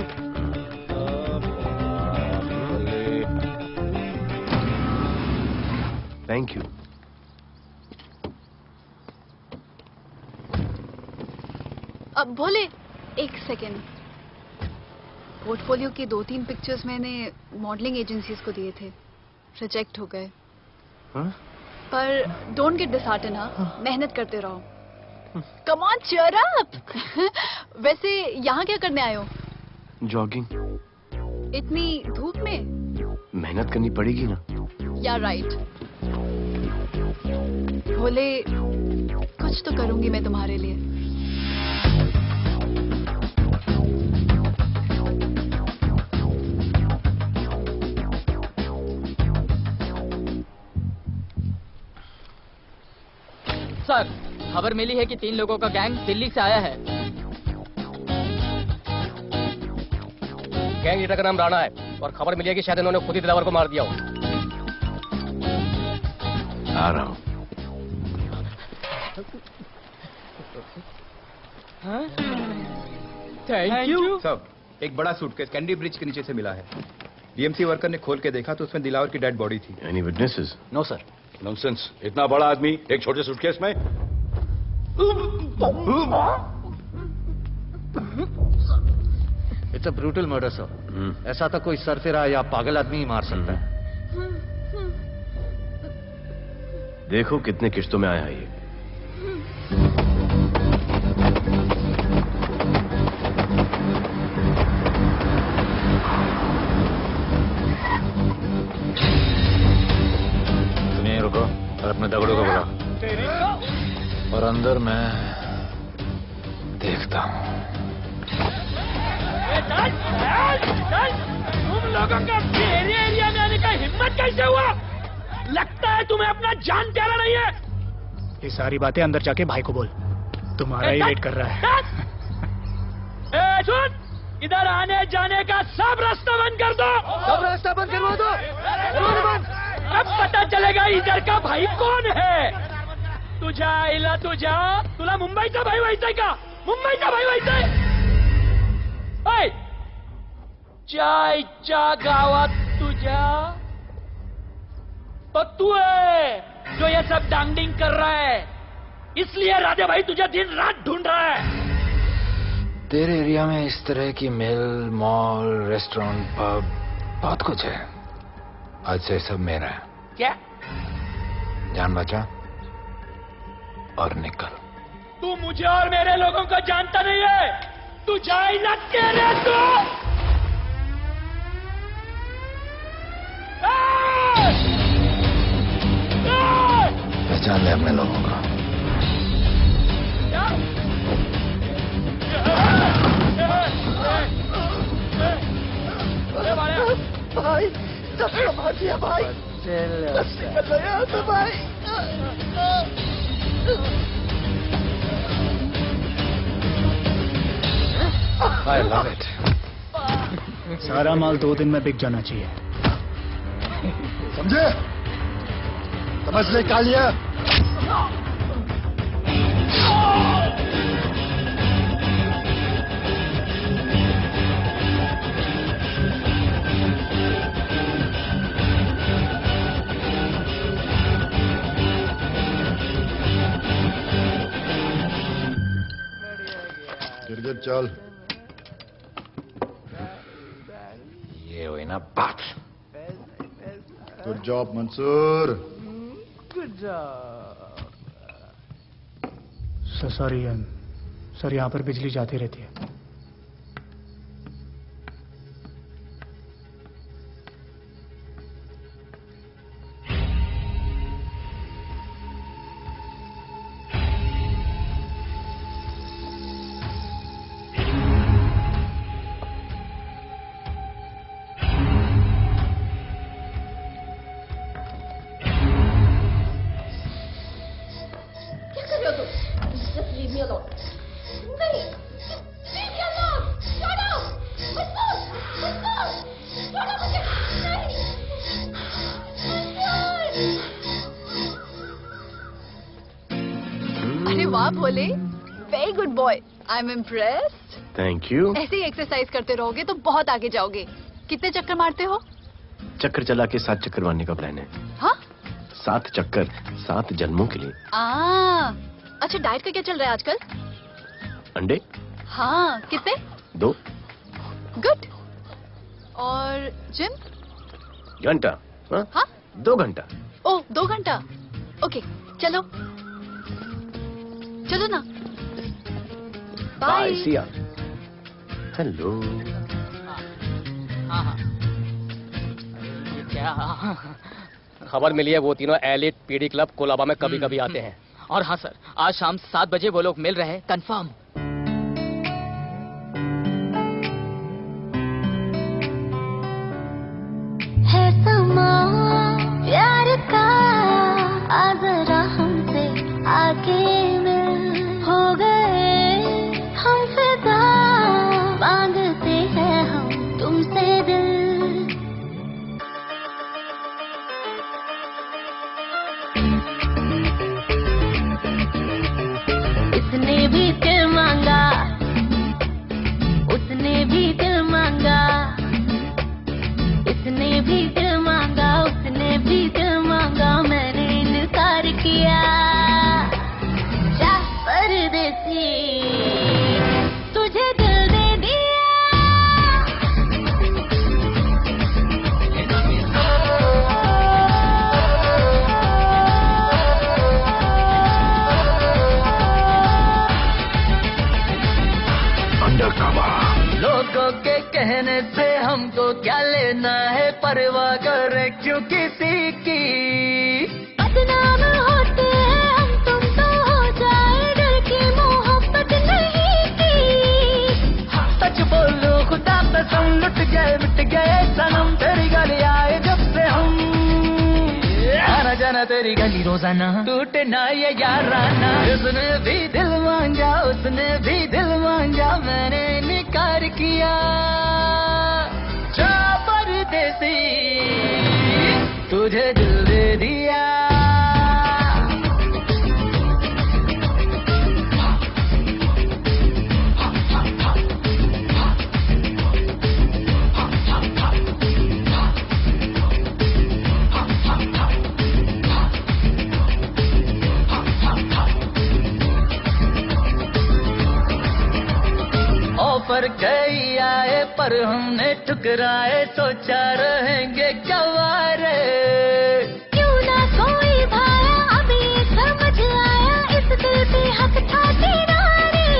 Thank you. अब भोले एक सेकेंड, पोर्टफोलियो के 2-3 पिक्चर्स मैंने मॉडलिंग एजेंसीज को दिए थे, रिजेक्ट हो गए। पर डोंट गेट डिसहार्टेंड, हाँ, मेहनत करते रहो। Come on cheer up. वैसे यहाँ क्या करने आए हो? जॉगिंग। इतनी धूप में? मेहनत करनी पड़ेगी ना। या राइट। भोले कुछ तो करूंगी मैं तुम्हारे लिए। सर, खबर मिली है कि 3 लोगों का गैंग दिल्ली से आया है। गैंग लीडर का नाम राणा है और खबर मिली है कि शायद इन्होंने खुद ही दिलावर को मार दिया हो। आ रहा हूँ। Thank you. सब एक बड़ा सूटकेस कैंडी ब्रिज के नीचे से मिला है। बीएमसी वर्कर ने खोल के देखा तो उसमें दिलावर की डेड बॉडी थी। Any witnesses? No sir. Nonsense, इतना बड़ा आदमी एक छोटे सूटकेस में? It's a brutal murder sir. ऐसा तो कोई सरफिरा या पागल आदमी ही मार सकता है। देखो कितने किश्तों में आया है ये। सुनिए, रुको और अपने दगड़ों को बुला, और अंदर मैं देखता हूँ। लोगों का मेरे एरिया में आने का हिम्मत कैसे हुआ? लगता है तुम्हें अपना जान प्यारा नहीं है। ये सारी बातें अंदर जाके भाई को बोल, तुम्हारा ही वेट कर रहा है। ए, सुन, इधर आने जाने का सब रास्ता बंद कर दो। सब रास्ता बंद करवा दो। अब पता चलेगा इधर का भाई कौन है। तुझा इला तुझा, तुला मुंबईचा भाई व्हायचंय का? मुंबईचा भाई व्हायचंय? चायच्या गावात तुझ्या तो तू है जो ये सब डांगडिंग कर रहा है, इसलिए राधे भाई तुझे दिन रात ढूंढ रहा है। तेरे एरिया में इस तरह की मिल, मॉल, रेस्टोरेंट, पब बहुत कुछ है। आज से सब मेरा है। क्या? जान बचा और निकल। तू मुझे और मेरे लोगों को जानता नहीं है। तू जाए ना तेरे तो। पहचान ले अपने लोगों को। भाई सब संभाल दिया भाई। निकल गया तो भाई। I love it. सारा माल 2 दिन में बिक जाना चाहिए। समझे? समझ ले कालिया। गिरगिट चल। ये हुई ना बात। Good job Mansoor. Good job. Sorry sir, यहाँ पर बिजली जाती रहती है। अरे वाह Bhole, very good boy, I am impressed. Thank you. ऐसे ही एक्सरसाइज करते रहोगे तो बहुत आगे जाओगे। कितने चक्कर मारते हो? चक्कर चला के 7 चक्कर मारने का प्लान है। हाँ? 7 चक्कर 7 जन्मों के लिए। अच्छा, डाइट का क्या चल रहा है आजकल? अंडे? हाँ, कितने? 2। गुड। और जिम? घंटा। हाँ? 2 घंटा। ओह, 2 घंटा। ओके, चलो चलो ना। बाय। सी या। हेलो। क्या खबर मिली है? वो तीनों एलिट पीडी क्लब कोलाबा में कभी कभी आते हैं। और हाँ सर, आज शाम 7 बजे वो लोग मिल रहे हैं, कंफर्म। है समा प्यार का, आ जरा हमसे आके मिल। हो गए हम फिदा, मांगते हैं हम तुमसे दिल। इसने भी दिल मांगा, उसने भी दिल मांगा, इसने भी दिल मांगा, उसने भी दिल मांगा, मैंने इनकार किया। जा परदेसी, तुझे दिल दे लोगों के कहने से हमको क्या लेना है, परवाह करे क्यों किसी की। बदनाम होते हैं हम, तुम तो हो जाए, डर की मोहब्बत नहीं की। सच बोलो खुदा कसम, लुट गए मिट गए सनम। तेरी गली रोजाना, टूटे ना ये याराना। उसने भी दिल मांगा, उसने भी दिल मांगा, मैंने इनकार किया। जा परदेसी तुझे दिल दे दिया। ऑफर कई आए पर हमने ठुकराए, सोचा रहेंगे गवारे। क्यों ना कोई भाया अभी समझ आया, इस दिल पे हक था तेरा रे।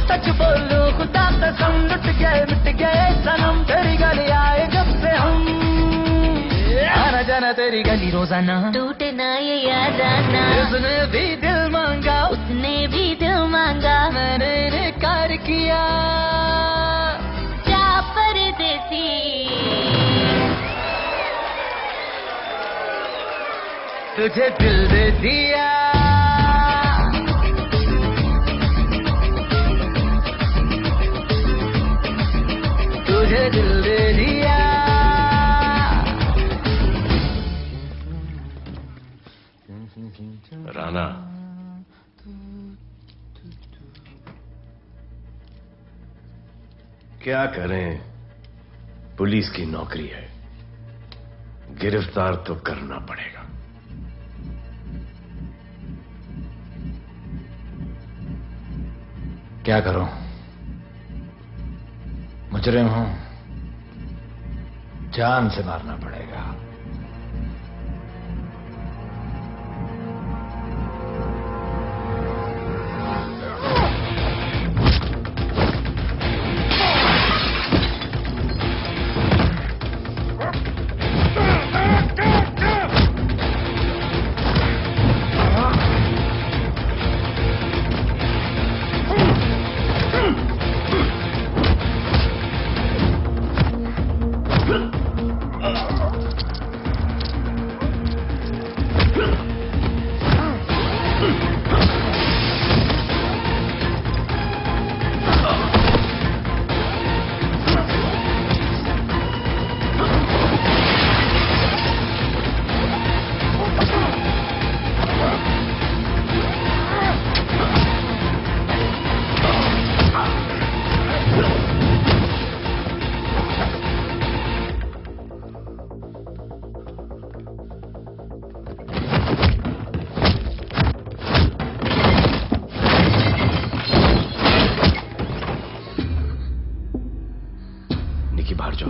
सच बोलूं खुदा कसम, लुट गए मिट गए सनम, तेरी गली आए जब से हम। आना जाना तेरी गली रोजाना, टूटे ना ये याराना। उसने भी दिल मांगा, उसने भी दिल मांगा, मैंने इनकार किया। जा परदेसी तुझे दिल दे दिया। तुझे दिल दे दिया। राना, क्या करें, पुलिस की नौकरी है, गिरफ्तार तो करना पड़ेगा। क्या करूं, मुजरिम हूं, जान से मारना पड़ेगा। बाहर जाओ।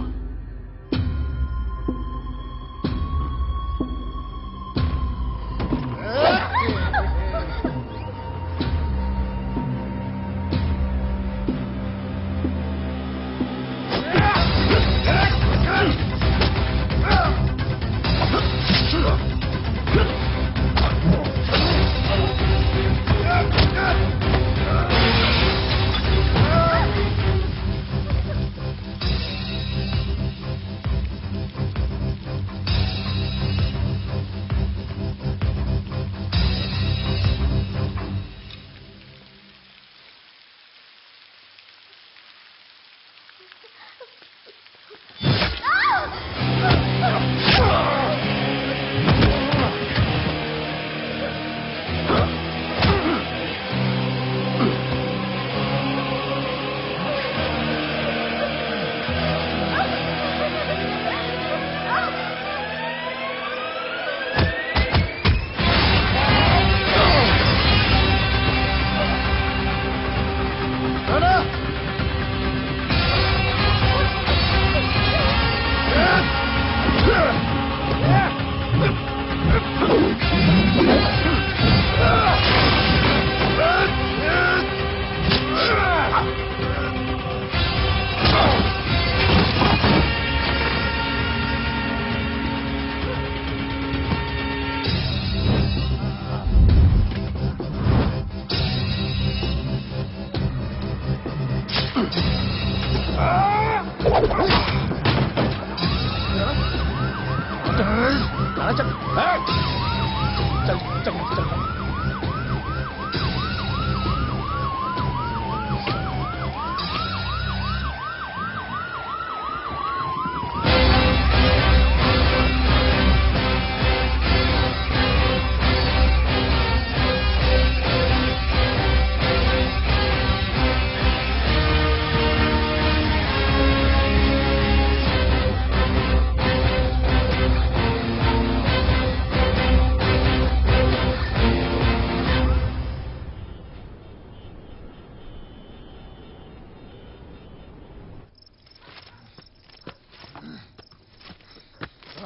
चल चल चल चल।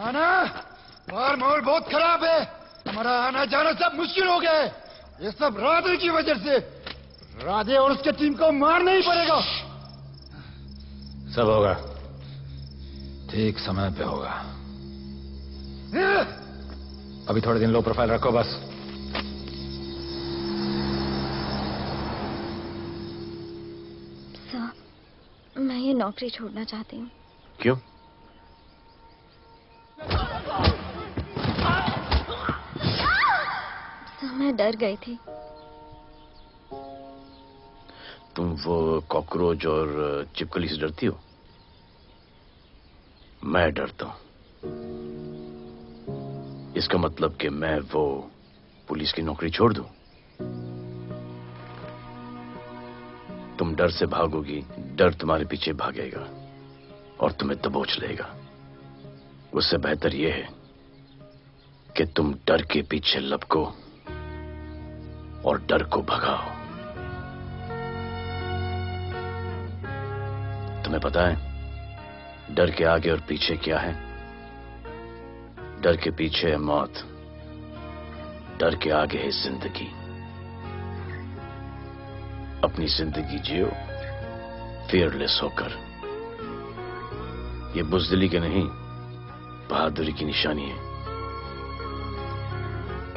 आना मार माहौल बहुत खराब है। हमारा आना जाना सब मुश्किल हो गया है। ये सब राधे की वजह से। राधे और उसके टीम को मारना ही पड़ेगा। सब होगा, ठीक समय पे होगा। अभी थोड़े दिन लो प्रोफाइल रखो बस। सर, मैं ये नौकरी छोड़ना चाहती हूँ। क्यों? मैं डर गई थी। तुम वो कॉकरोच और चिपकली से डरती हो? मैं डरता हूं। इसका मतलब कि मैं वो पुलिस की नौकरी छोड़ दूं? तुम डर से भागोगी, डर तुम्हारे पीछे भागेगा और तुम्हें दबोच लेगा। उससे बेहतर यह है कि तुम डर के पीछे लपको और डर को भगाओ। तुम्हें पता है डर के आगे और पीछे क्या है? डर के पीछे है मौत, डर के आगे है जिंदगी। अपनी जिंदगी जियो फियरलेस होकर। ये बुज़दिली की नहीं, बहादुरी की निशानी है।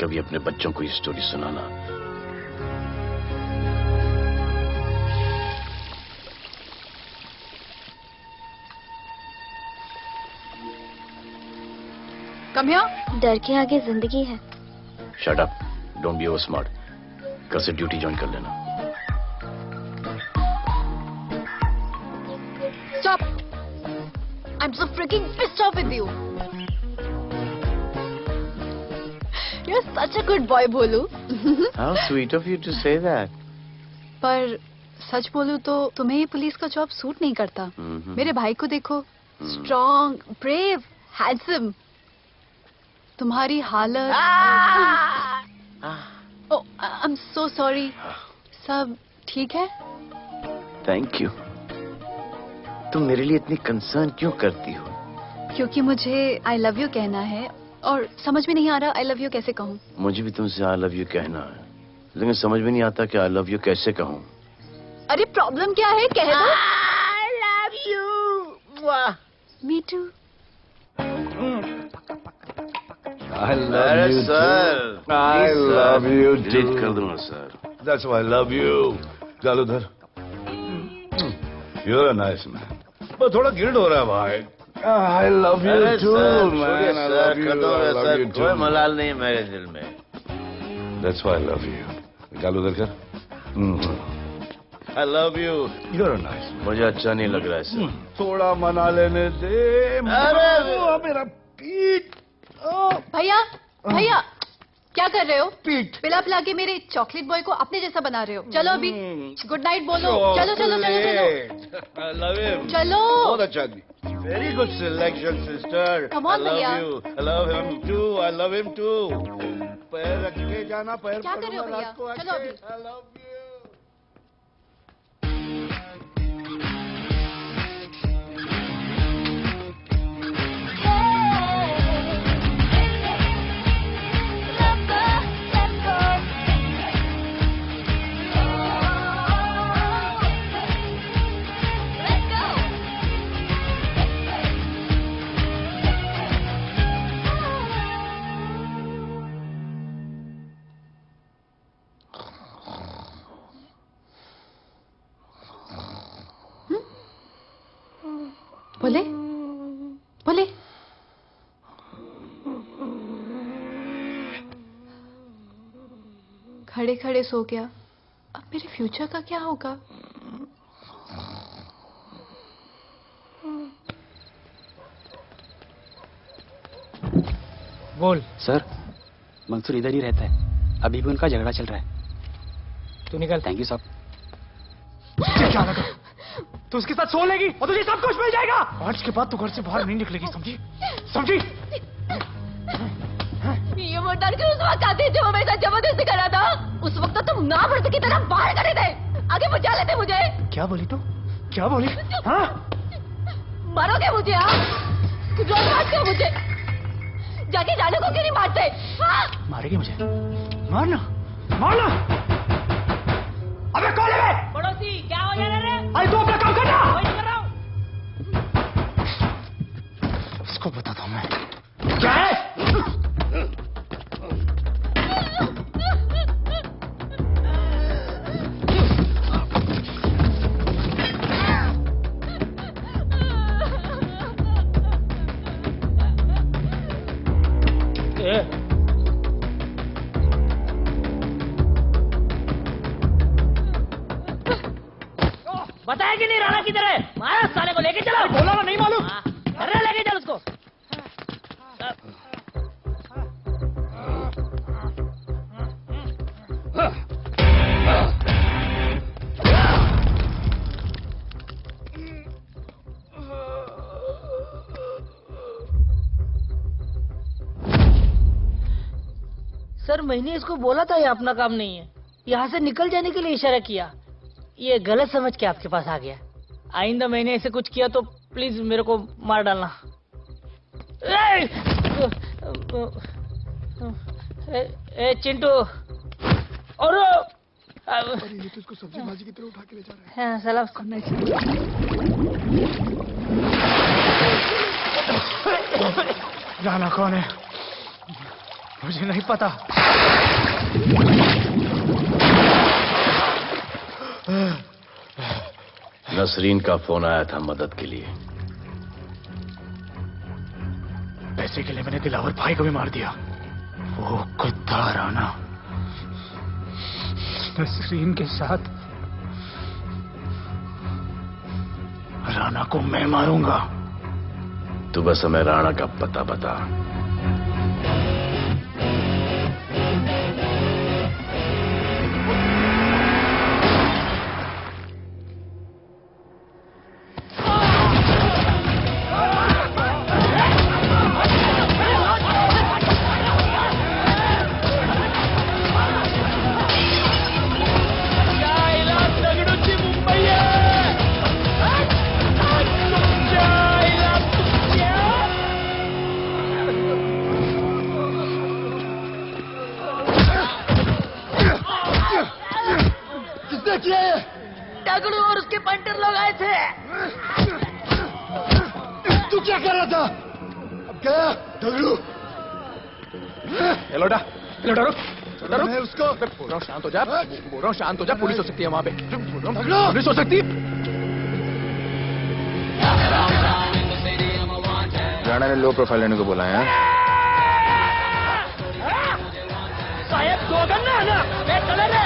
कभी अपने बच्चों को ये स्टोरी सुनाना। Come here. डर के आगे जिंदगी है। Shut up, don't be over smart. कल से ड्यूटी ज्वाइन कर लेना। Stop! I'm so freaking pissed off with you. You're such a good boy, Bholu. How sweet of you to say that. पर सच बोलूं तो तुम्हें ये पुलिस का जॉब सूट नहीं करता। मेरे भाई को देखो, स्ट्रॉन्ग, ब्रेव, हैंडसम। तुम्हारी हालत। Oh, I'm so sorry. सब ठीक है? Thank you. तुम मेरे लिए इतनी कंसर्न क्यों करती हो? क्योंकि मुझे आई लव यू कहना है और समझ में नहीं आ रहा आई लव यू कैसे कहूँ। मुझे भी तुमसे आई लव यू कहना है, लेकिन समझ में नहीं आता कि आई लव यू कैसे कहूँ। अरे प्रॉब्लम क्या है, कह दो। I love you. Me too. I love you sir, too. I love you too. Delete कर दूंगा sir. That's why I love you. चल उधर। You're a nice man. बस थोड़ा गिल्ड हो रहा है भाई। I love you too, man. I love you. I love you too. कोई मलाल नहीं है मेरे दिल में। That's why I love you. निकाल उधर कर। I love you. You're a nice man. मुझे अच्छा नहीं लग रहा है सर। थोड़ा मना लेने दे। अरे मेरा पीठ। भैया भैया क्या कर रहे हो? पीठ पिला पिला के मेरे चॉकलेट बॉय को अपने जैसा बना रहे हो। चलो अभी गुड नाइट बोलो। चलो चलो चलो चलो। I love him. चलो। बहुत अच्छा आदमी। Very good selection, sister. Come on, I love भैया। you. I love him too. I love him too. पैर रख के जाना, पैर क्या कर रहे हो भैया? चलो अभी। I love you. बोले बोले खड़े खड़े सो गया, अब मेरे फ्यूचर का क्या होगा? बोल। सर, मंसूर इधर ही रहता है, अभी भी उनका झगड़ा चल रहा है। तू निकल। थैंक यू साहब। क्या लगा? तू उसके साथ सो लेगी और तुझे सब कुछ मिल जाएगा। आज के बाद तू घर से बाहर नहीं निकलेगी, समझी? समझी? ये वो डर के उस वक्त आती जो मेरे साथ जबरदस्ती कर रहा था, उस वक्त तो तुम ना भरती की तरह बाहर करे थे, आगे बुझा लेते मुझे। क्या बोली तू? क्या बोली? हाँ? मारोगे मुझे? हाँ, कुछ और मारते हो मुझे, जाके जाने को क्यों नहीं मारते? हाँ? मारेगी मुझे? मारना, मारना। अबे कौन है? पड़ोसी, क्या हो जा रहा है? अरे तू अपना काम करना। वही कर रहा हूँ। उसको बताता हूँ मैं। क्या है? बताया कि नहीं राणा किधर है? मारा साले को, लेके चलो। बोला ना, नहीं मालूम। अरे लेके चल उसको। सर, मैंने इसको बोला था ये अपना काम नहीं है, यहाँ से निकल जाने के लिए इशारा किया, ये गलत समझ के आपके पास आ गया। आइंदा मैंने ऐसे कुछ किया तो प्लीज मेरे को मार डालना। ए चिंटू, और ये तो इसको सब्जी भाजी की तरह उठा के ले जा रहा है। हाँ, साला उसको नहीं राणा कौन है मुझे नहीं पता। नसरीन का फोन आया था मदद के लिए। पैसे के लिए मैंने दिलावर भाई को भी मार दिया। वो कुत्ता राणा नसरीन के साथ, राणा को मैं मारूंगा। तू बस हमें राणा का पता बता। दगड़ू और उसके पंटर लोग आए थे। तू क्या कर रहा था? अब क्या दगड़ू? लोटा लोटा रुक, मैं उसको बोल रहा हूँ शांत हो जा, बोल रहा हूँ शांत हो जा। पुलिस हो सकती है वहाँ पे, पुलिस हो सकती है। राणा ने लो प्रोफाइल लेने को बोला है। साहब दो गन्ना ना, मैं चले रे।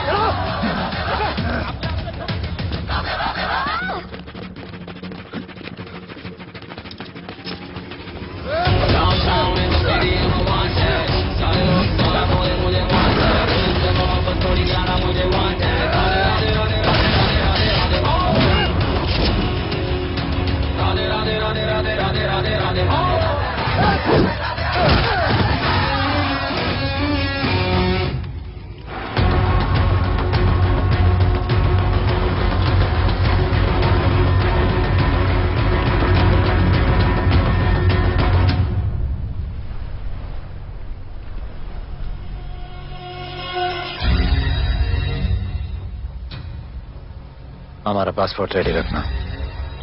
हमारा पासपोर्ट रेडी रखना,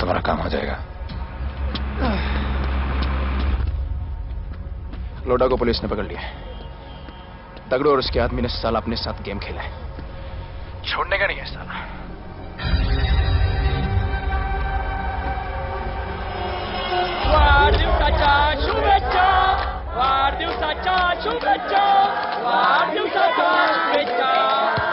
तुम्हारा काम हो जाएगा। लोडा को पुलिस ने पकड़ लिया। दगड़ू और उसके आदमी ने साला अपने साथ गेम खेला है, छोड़ने का नहीं है साला। वाढदिवसाच्या शुभेच्छा, वाढदिवसाच्या शुभेच्छा, वाढदिवसाच्या शुभेच्छा।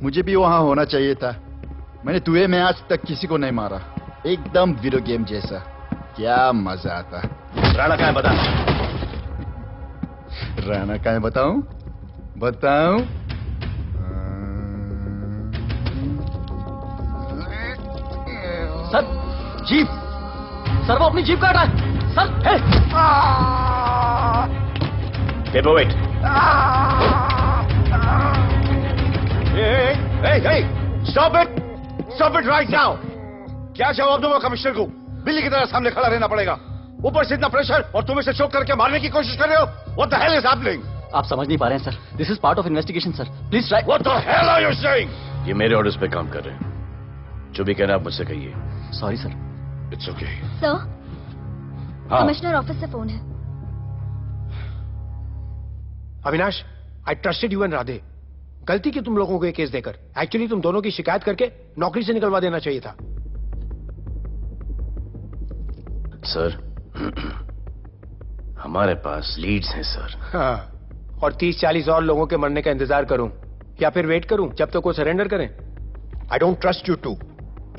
मुझे भी वहां होना चाहिए था। मैंने तुए में आज तक किसी को नहीं मारा, एकदम वीडियो गेम जैसा। क्या मजा आता। राणा कहाँ है बता। राणा कहाँ है बताऊं? बताऊं? सर जीप, सर वो अपनी जीप काट रहा है sir. Wait. Stop it right now! क्या जवाब दूंगा कमिश्नर को? बिल्ली की तरह सामने खड़ा रहना पड़ेगा। ऊपर से इतना प्रेशर और तुम इसे चोक करके मारने की कोशिश कर रहे हो। What the hell is happening? आप समझ नहीं पा रहे हैं sir. This is part of investigation sir, please try. What the hell are you saying? ये मेरे ऑर्डर्स पे काम कर रहे हैं। जो भी कहना आप मुझसे कहिए। Sorry sir. It's okay. Sir, हाँ। कमिश्नर ऑफिस से फोन है। अविनाश, आई ट्रस्टेड यू एंड राधे। गलती की तुम लोगों को ये केस देकर। एक्चुअली तुम दोनों की शिकायत करके नौकरी से निकलवा देना चाहिए था। सर, हमारे पास लीड्स हैं सर। हाँ, और 30-40 और लोगों के मरने का इंतजार करूं या फिर वेट करूं जब तक वो सरेंडर करें? I don't trust you too.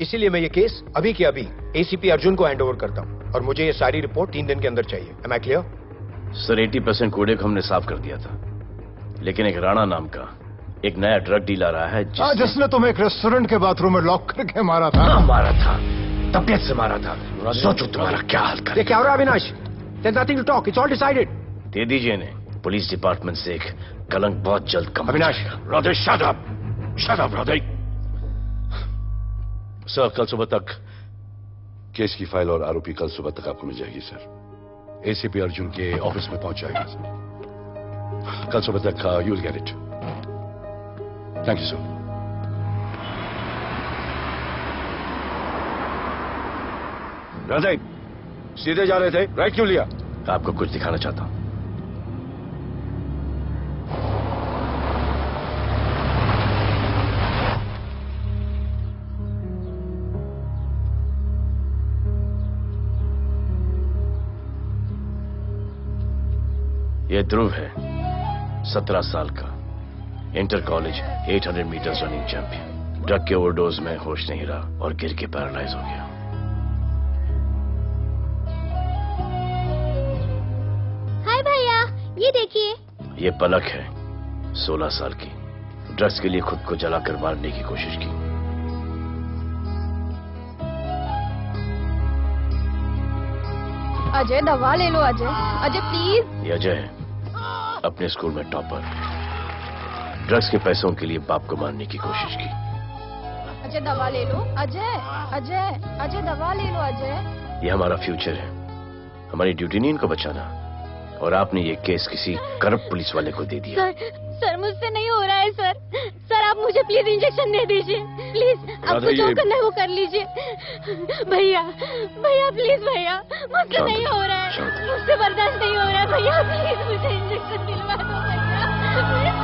इसीलिए मैं ये केस अभी के अभी एसीपी अर्जुन को हैंड ओवर करता हूं और मुझे ये सारी रिपोर्ट 3 दिन के अंदर चाहिए। M I clear? सर, 80% कूड़े को हमने साफ कर दिया था, लेकिन एक राणा नाम का एक नया ड्रग डीलर आया है जिसने तुम्हें एक रेस्टोरेंट के बाथरूम में लॉक करके मारा था। मारा था, तबीयत से मारा था। सोचो तुम्हारा क्या हाल कर। ये क्या हो रहा है Avinash? There's nothing to talk. It's all decided. दे दीजिए इन्हें। पुलिस डिपार्टमेंट से एक कलंक बहुत जल्द कम। Avinash, Radhe shut up Radhe. Sir, कल सुबह तक केस की फाइल और आरोपी कल सुबह तक आपको मिल जाएगी सर। एसीपी अर्जुन के ऑफिस में पहुंच जाएगी सर। कल सुबह तक you will get it. Thank you sir. Radhe, सीधे जा रहे थे, राइट क्यों लिया? आपको कुछ दिखाना चाहता हूं। यह ध्रुव है, 17 साल का, inter college 800 metres running champion. Drug के ओवरडोज में होश नहीं रहा और गिर के पैरालाइज हो गया। हाय भैया, ये देखिए। ये पलक है, 16 साल की। ड्रग्स के लिए खुद को जलाकर मारने की कोशिश की। अजय, दवा ले लो अजय। अजय प्लीज। ये अजय है, अपने स्कूल में टॉपर। ड्रग्स के पैसों के लिए बाप को मारने की कोशिश की। अजय दवा ले लो। अजय अजय अजय दवा ले लो अजय। ये हमारा फ्यूचर है, हमारी ड्यूटी नहीं इनको बचाना। और आपने ये केस किसी करप्ट पुलिस वाले को दे दिया। सर मुझसे नहीं हो रहा है सर। सर आप मुझे प्लीज इंजेक्शन दे दीजिए प्लीज। आपको जो करना है वो कर लीजिए। भैया भैया प्लीज भैया, मुझसे नहीं हो रहा है, मुझसे बर्दाश्त नहीं हो रहा है भैया, प्लीज मुझे इंजेक्शन दिलवा दो भैया।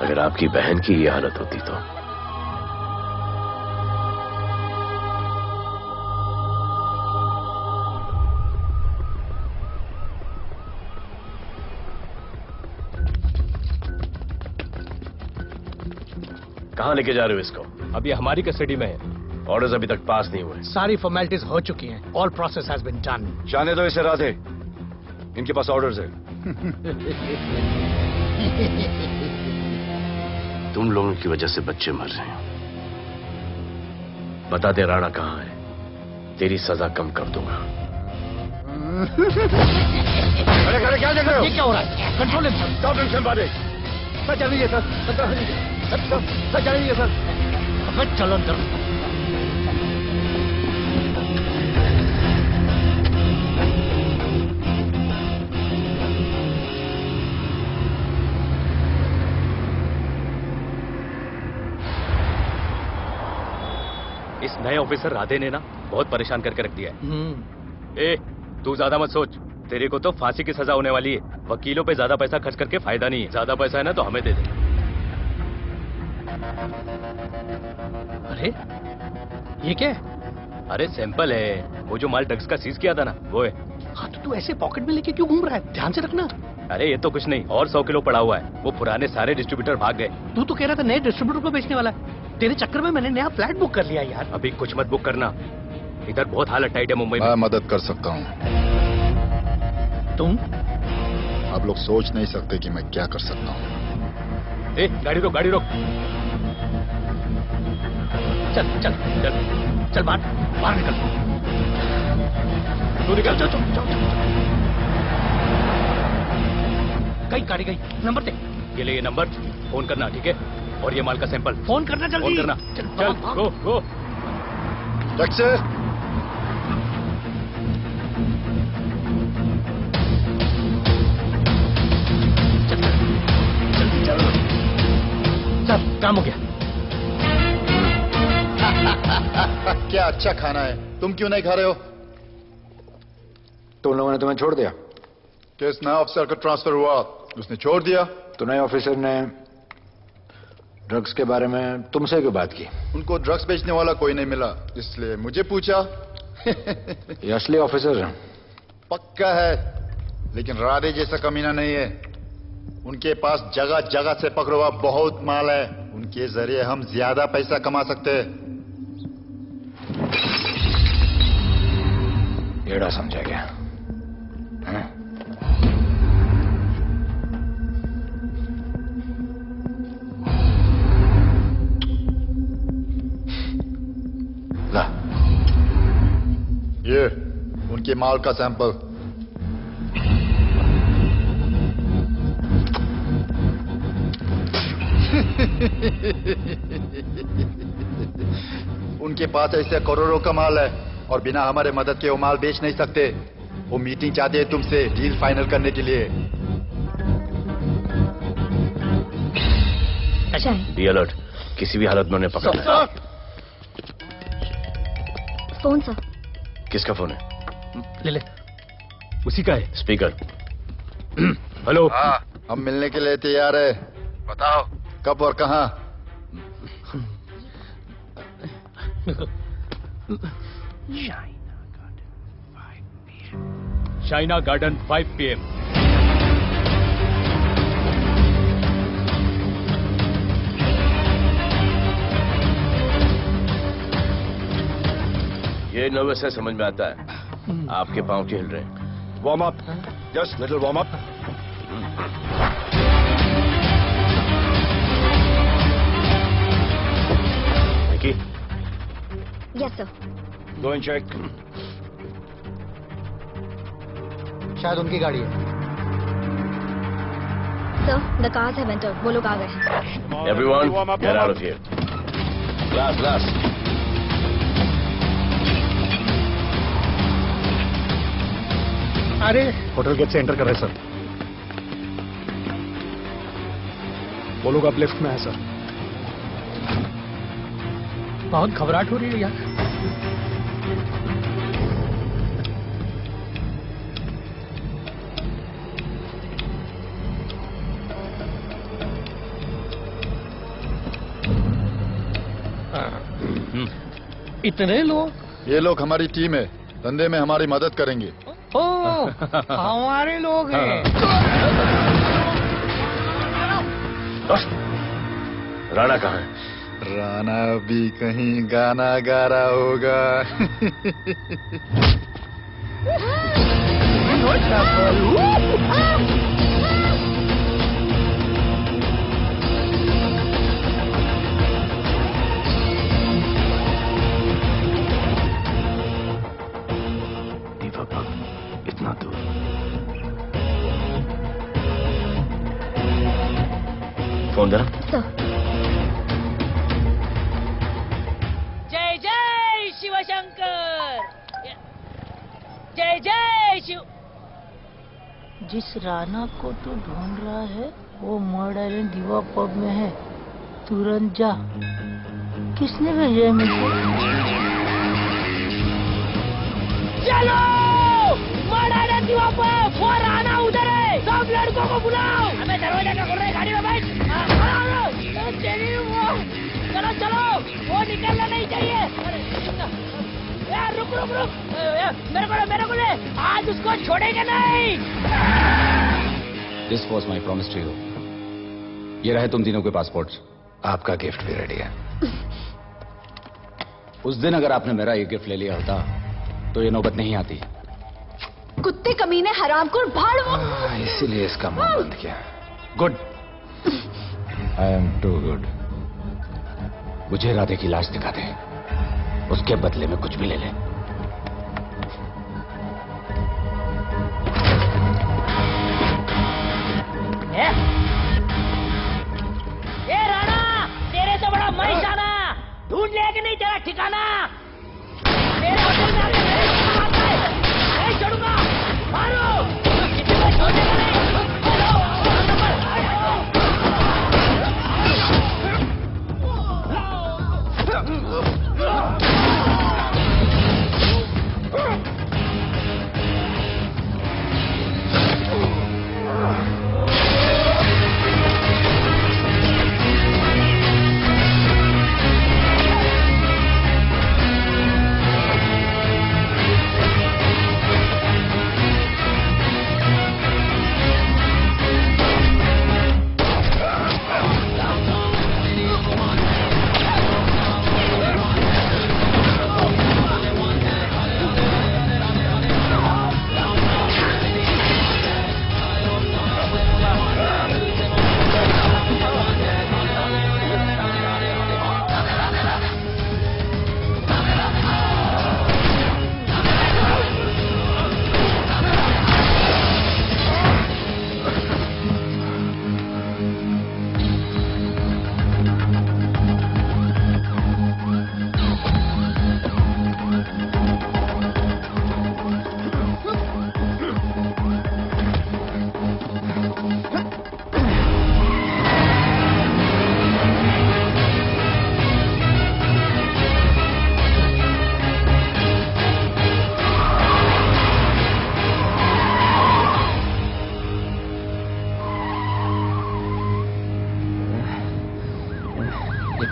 अगर आपकी बहन की ये हालत होती तो। कहाँ लेके जा रहे हो इसको? अभी हमारी कस्टडी में है। ऑर्डर्स अभी तक पास नहीं हुए। सारी फॉर्मेलिटीज हो चुकी हैं। All process has been done. जाने दो इसे राधे, इनके पास ऑर्डर्स है। तुम लोगों की वजह से बच्चे मर रहे हैं। बता दे राणा कहाँ है, तेरी सजा कम कर दूंगा। अरे क्या देख रहे हो? ये क्या हो रहा है? Control him sir. Stop tension बारे। सर चल रही है सर। सर चल रही है सर। अब चलो अंदर। इस नए ऑफिसर राधे ने ना बहुत परेशान करके रख दिया है। ए, तू ज्यादा मत सोच, तेरे को तो फांसी की सजा होने वाली है। वकीलों पे ज्यादा पैसा खर्च करके फायदा नहीं है। ज्यादा पैसा है ना तो हमें दे दे। अरे ये क्या है? अरे सैंपल है, वो जो माल ड्रग्स का सीज किया था ना वो है। हाँ तो तू ऐसे पॉकेट में लेके क्यों घूम रहा है? ध्यान से रखना। अरे ये तो कुछ नहीं, और 100 किलो पड़ा हुआ है। वो पुराने सारे डिस्ट्रीब्यूटर भाग गए। तू तो कह रहा था नए डिस्ट्रीब्यूटर को बेचने वाला है। तेरे चक्कर में मैंने नया फ्लैट बुक कर लिया यार। अभी कुछ मत बुक करना, इधर बहुत हालत टाइट है मुंबई में। मैं मदद कर सकता हूँ। तुम? आप लोग सोच नहीं सकते कि मैं क्या कर सकता हूँ। ए, गाड़ी रोक, गाड़ी रोक। चल चल चल चल, बाहर निकल। तू निकल। चल चल चल। गई गाड़ी गई, नंबर दे। ये ले ये नंबर, फोन करना, ठीक है? और ये माल का सैंपल फोन करना जल्दी। फोन करना। चल गो गो। टैक्सी। सब काम हो गया। क्या अच्छा खाना है, तुम क्यों नहीं खा रहे हो? तो उन लोगों ने तुम्हें छोड़ दिया? किस नए ऑफिसर का ट्रांसफर हुआ, उसने छोड़ दिया? तो नए ऑफिसर ने ड्रग्स के बारे में तुमसे क्यों बात की? उनको ड्रग्स बेचने वाला कोई नहीं मिला, इसलिए मुझे पूछा। ये असली ऑफिसर है? पक्का है, लेकिन राधे जैसा कमीना नहीं है। उनके पास जगह जगह से पकड़ा हुआ बहुत माल है, उनके जरिए हम ज्यादा पैसा कमा सकते हैं। एड़ा समझा क्या? ला, ये उनके माल का सैंपल। उनके पास ऐसे करोड़ों का माल है और बिना हमारे मदद के वो माल बेच नहीं सकते। वो मीटिंग चाहते हैं तुमसे डील फाइनल करने के लिए। बी अलर्ट, किसी भी हालत में उन्हें पकड़ना है। Phone sir. किसका फोन है? ले ले, उसी का है। स्पीकर। हेलो। हाँ, हम मिलने के लिए तैयार है, बताओ कब और कहाँ? China garden 5 PM। ये नर्वस है, समझ में आता है। आपके पांव हिल रहे हैं। Warm up, just little warm up. Vicky. Yes sir. Go and check. शायद उनकी गाड़ी है। Sir, the cars have entered. वो लोग आ गए। Everyone, get out of here. Glass, glass. अरे होटल गेट से एंटर कर रहे सर। वो लोग अब लिफ्ट में है सर। बहुत घबराहट हो रही है यार। इतने लोग? ये लोग हमारी टीम है, धंधे में हमारी मदद करेंगे। ओ, हमारे लोग हैं। राणा कहाँ है? राणा भी कहीं गाना गा रहा होगा। इतना दूर। फोन देना। जय जय शिवशंकर, जय जय शिव। जिस राणा को तू ढूंढ रहा है वो मर्ड आइलैंड दीवा पब में है, तुरंत जा। किसने भेजा है मुझे? चलो मर्ड आइलैंड दीवा पब, वो राणा उधर है, सब लड़कों को बुलाओ। हमें दरवाजा का खोल रहे, गाड़ी में बैठ। चलो चलो, वो निकलना नहीं चाहिए। यार रुक रुक रुक, मेरे को ले, आज उसको छोड़ेंगे नहीं। This was my promise to you. ये रहे तुम तीनों के पासपोर्ट्स। आपका गिफ्ट भी रेडी है। उस दिन अगर आपने मेरा ये गिफ्ट ले लिया होता तो ये नौबत नहीं आती। कुत्ते कमीने हरामखोर भाड़ो। इसीलिए इसका मुंह बंद किया। Good. I am too good. मुझे राधे की लाश दिखा दे, उसके बदले में कुछ भी ले ले। ए राणा, तेरे से बड़ा मैं शाना, ढूंढ लिया कि नहीं तेरा ठिकाना? मेरे होटल में आके मेरे को मारता है, मैं छोड़ूंगा, मारो, किसी को छोड़ने का नहीं।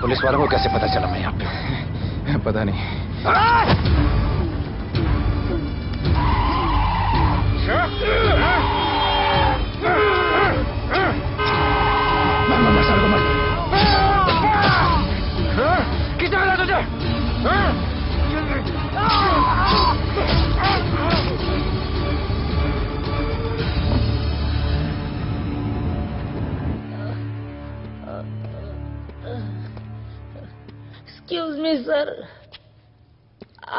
पुलिस वालों को कैसे पता चला मैं यहाँ पे? पता नहीं। किसे मिला तुझे? एक्सक्यूज मी सर,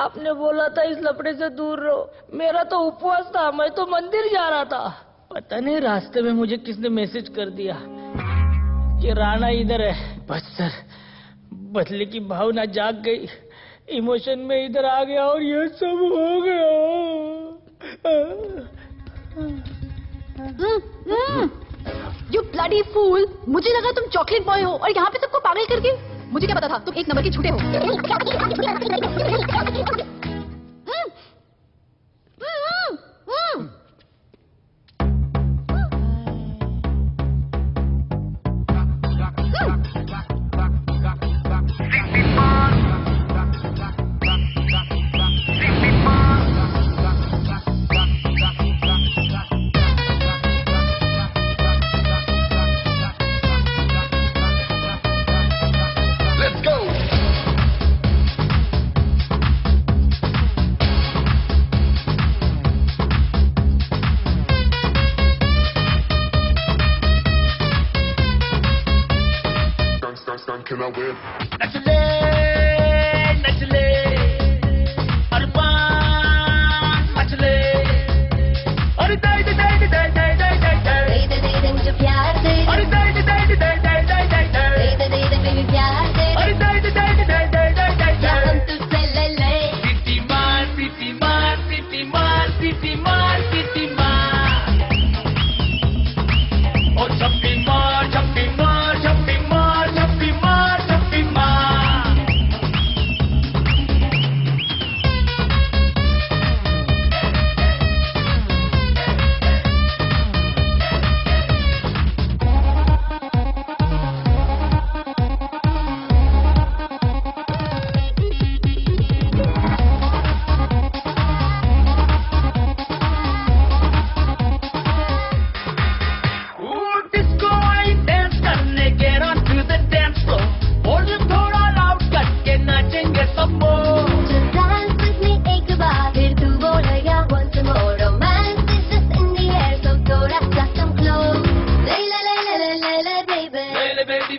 आपने बोला था इस लफड़े से दूर रहो। मेरा तो उपवास था, मैं तो मंदिर जा रहा था। पता नहीं रास्ते में मुझे किसने मैसेज कर दिया कि राणा इधर है। बस सर, बदले की भावना जाग गई, इमोशन में इधर आ गया और ये सब हो गया। You bloody fool! मुझे लगा तुम चॉकलेट बॉय हो और यहाँ पे सबको पागल करके। मुझे क्या पता था तुम एक नंबर के झूठे हो।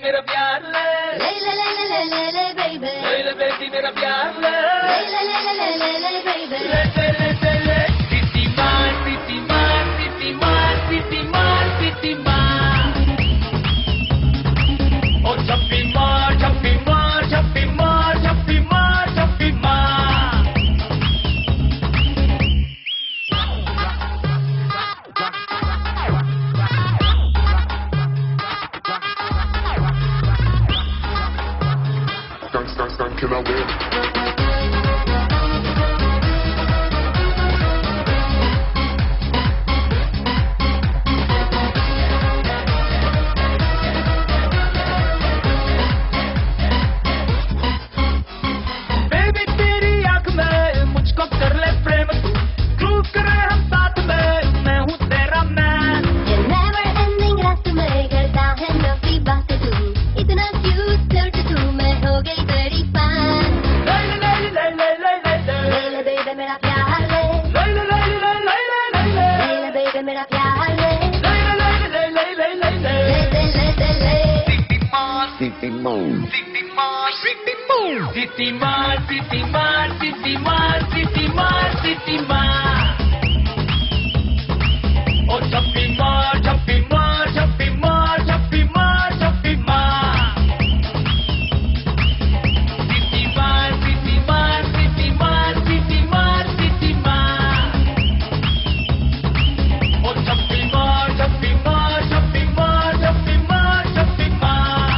मेरा प्यार ले ले ले ले ले ले ले ले बेबी ले ले बेटी मेरा प्यार ले ले ले ले ले ले ले बेबी ले ले ले सिटी मार सिटी मार सिटी मार सिटी मार सिटी मार ओ छप्पी मार छप्पी मार छप्पी मार छप्पी मार छप्पी मार Can I win? बेबी तेरी आंख में मुझको कर ले प्रेम तू क्रूज करे हम साथ में मैं हूँ तेरा मैन ये never ending रात में करता है नफी बातें तू इतना क्यूट फ्लर्ट तू मैं हो गई तेरी फैन ले ले ले ले ले ले ले ले ले बेबी मेरा प्यार ले ले ले ले ले ले ले ले ले ले बेबी मेरा प्यार ले ले ले ले ले ले ले ले ले City Mall City Mall City Mall City Mall City Mall City Mall ओ छप्पी मार छप्पी मार छप्पी मार छप्पी मार छप्पी मार City Mall City Mall City Mall City Mall City Mall ओ छप्पी मार छप्पी मार छप्पी मार छप्पी मार छप्पी मार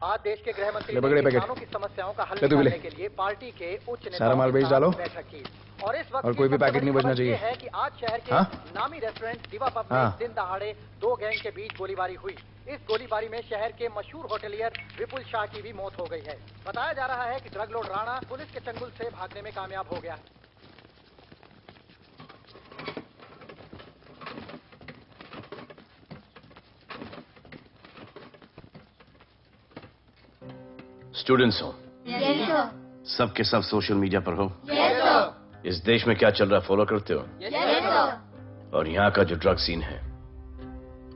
आज देश के गृह मंत्री ले पकड़े ने पैकेट। किसानों की समस्याओं का हल ले तू भी ले। निकालने के लिए पार्टी के उच्च सारा नेताओं माल के बेच साथ डालो। बैठक की। और इस वक्त और कोई भी पैकेट नहीं बचना चाहिए। ये है कि आज शहर के हाँ? नामी रेस्टोरेंट दिवा पब में हाँ। दिन दहाड़े दो गैंग के बीच गोलीबारी हुई। इस गोलीबारी में शहर के मशहूर होटलियर विपुल शाह की भी मौत हो गई है। बताया जा रहा है कि ड्रग लॉर्ड राणा पुलिस के चंगुल से भागने में कामयाब हो गया। स्टूडेंट्स हो यस सर सब के सब सोशल मीडिया पर हो यस सर इस देश में क्या चल रहा है फॉलो करते हो यस सर और यहाँ का जो ड्रग सीन है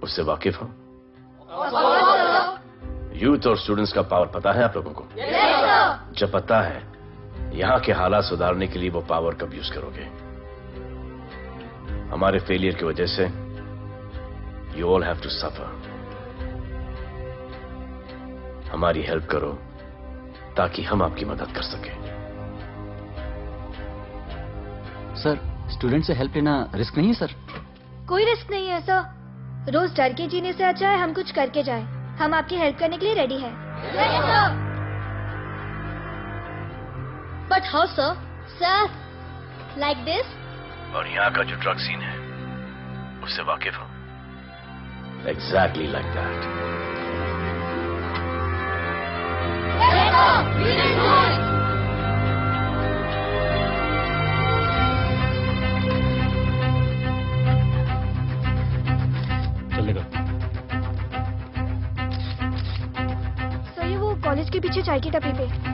उससे वाकिफ हो यूथ और स्टूडेंट्स का पावर पता है आप लोगों को यस सर जब पता है यहाँ के हालात सुधारने के लिए वो पावर कब यूज करोगे हमारे फेलियर की वजह से you all have to suffer हमारी हेल्प करो ताकि हम आपकी मदद कर सकें सर स्टूडेंट से हेल्प लेना रिस्क नहीं है सर? कोई रिस्क नहीं है सर। रोज डर के जीने से अच्छा है हम कुछ करके जाएं। हम आपकी हेल्प करने के लिए रेडी हैं। But how sir sir like this और यहाँ का जो ड्रग सीन है उससे वाकिफ हो एग्जैक्टली लाइक दैट चलेगा सर ये वो कॉलेज के पीछे चाय की टपरी पे।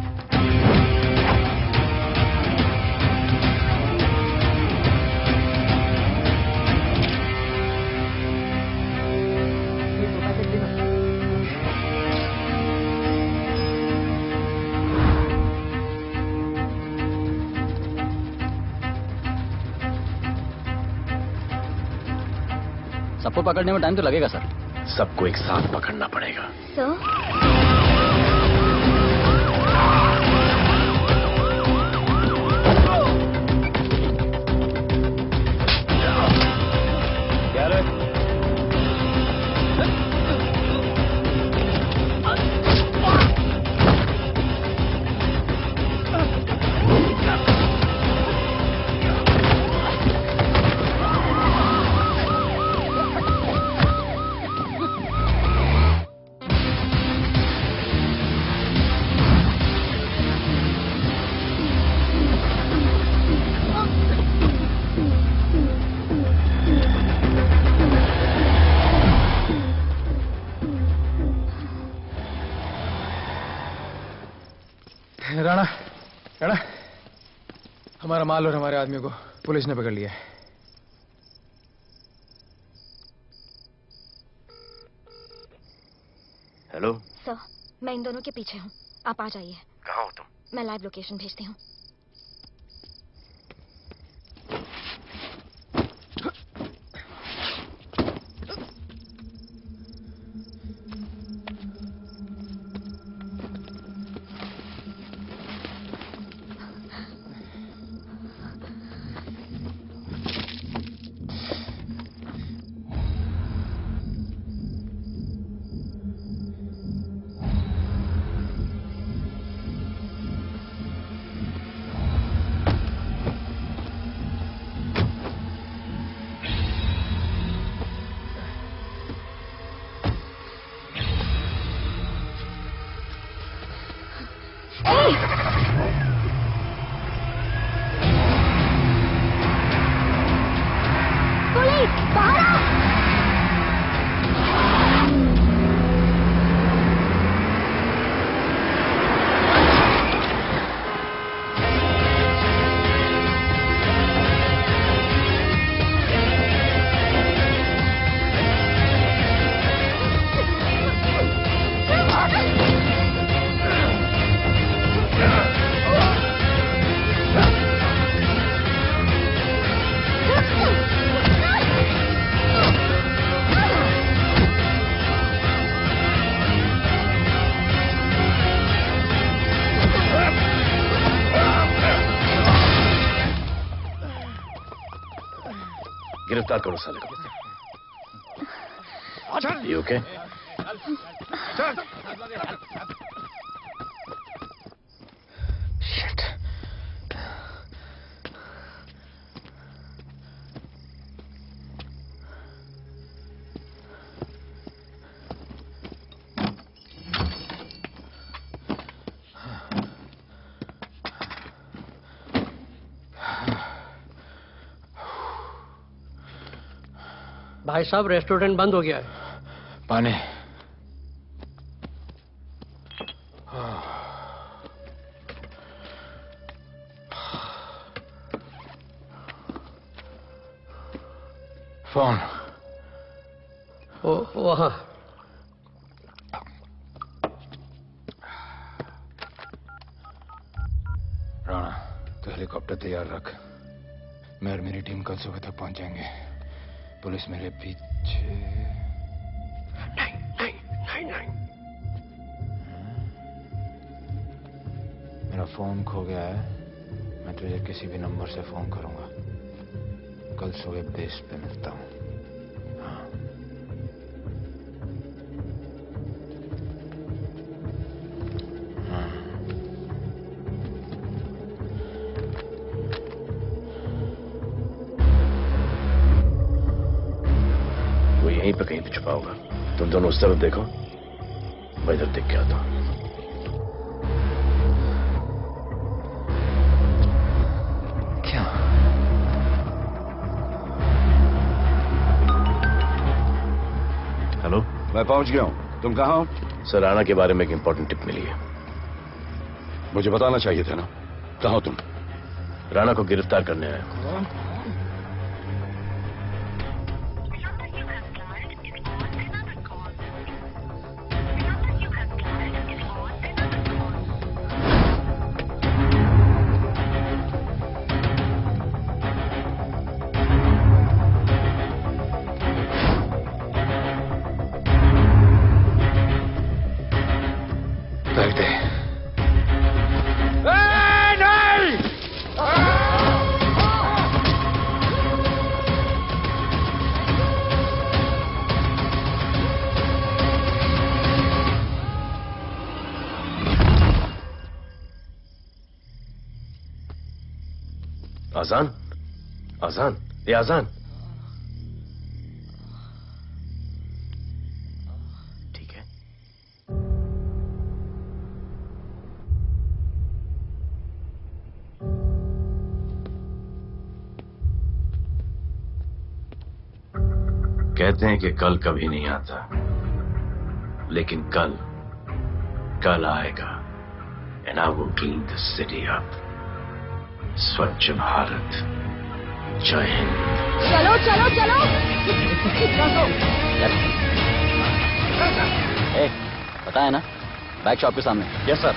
सबको पकड़ने में टाइम तो लगेगा सर। सबको एक साथ पकड़ना पड़ेगा सर क्या रे हमारा माल और हमारे आदमियों को पुलिस ने पकड़ लिया है। हेलो सर, मैं इन दोनों के पीछे हूँ, आप आ जाइए। कहाँ हो तुम? मैं लाइव लोकेशन भेजती हूँ। गिरफ्तार करो साले को। You okay? Shit. भाई साहब, रेस्टोरेंट बंद हो गया है। पानी। फोन। वहाँ। राणा, तो हेलीकॉप्टर तैयार रख। मैं और मेरी टीम कल सुबह तक पहुंच जाएंगे। पुलिस मेरे पीछे। नहीं। मेरा फोन खो गया है। मैं तुझे किसी भी नंबर से फोन करूंगा। कल सुबह बेस पे मिलता हूँ। हाँ। यहीं पे कहीं पे छुपा होगा। तुम दोनों उस तरफ देखो, मैं इधर देख के आता हूं। क्या? हेलो, मैं पहुंच गया हूं। तुम कहां हो? सर, राणा के बारे में एक इंपॉर्टेंट टिप मिली है। मुझे बताना चाहिए था ना। कहां हो तुम? राणा को गिरफ्तार करने आया हूं। आजान, आजान, ये आजान। ठीक है। कहते हैं कि कल कभी नहीं आता, लेकिन कल आएगा, and I will clean the city up. स्वच्छ भारत। जय हिंद। चलो चलो चलो। पता है ना, बैग शॉप के सामने। Yes sir.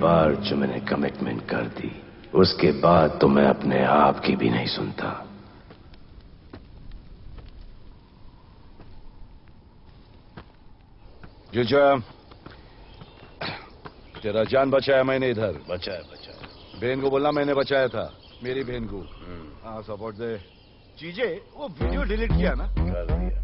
बार जो मैंने कमिटमेंट कर दी, उसके बाद तो मैं अपने आप की भी नहीं सुनता। जीजा, तेरा जान बचाया मैंने इधर। बचाया। बहन को बोलना मैंने बचाया था, मेरी बहन को। हाँ, सपोर्ट दे। चीजें वो वीडियो डिलीट किया ना? कर दिया।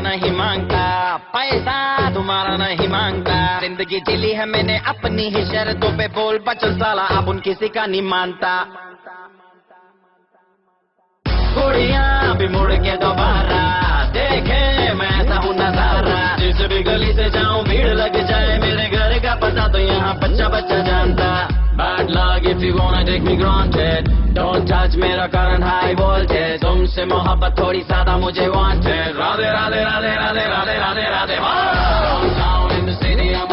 नहीं मांगता, पैसा तुम्हारा नहीं मांगता, जिंदगी जिली है मैंने अपनी ही शर्तों पे, बोल बचल साला अब उन किसी का नहीं मानता। कुड़ियाँ भी मुड़ के दोबारा देखे मैं ऐसा हूँ नजारा, जिस भी गली से जाऊँ भीड़ लग जाए, मेरे घर का पता तो यहाँ बच्चा बच्चा जानता। Bad luck if you wanna take me granted, don't touch मेरा current high voltage, तुमसे मोहब्बत थोड़ी ज्यादा मुझे wanted, Radhe Radhe Radhe Radhe Radhe Radhe Radhe, downtown in the city I'm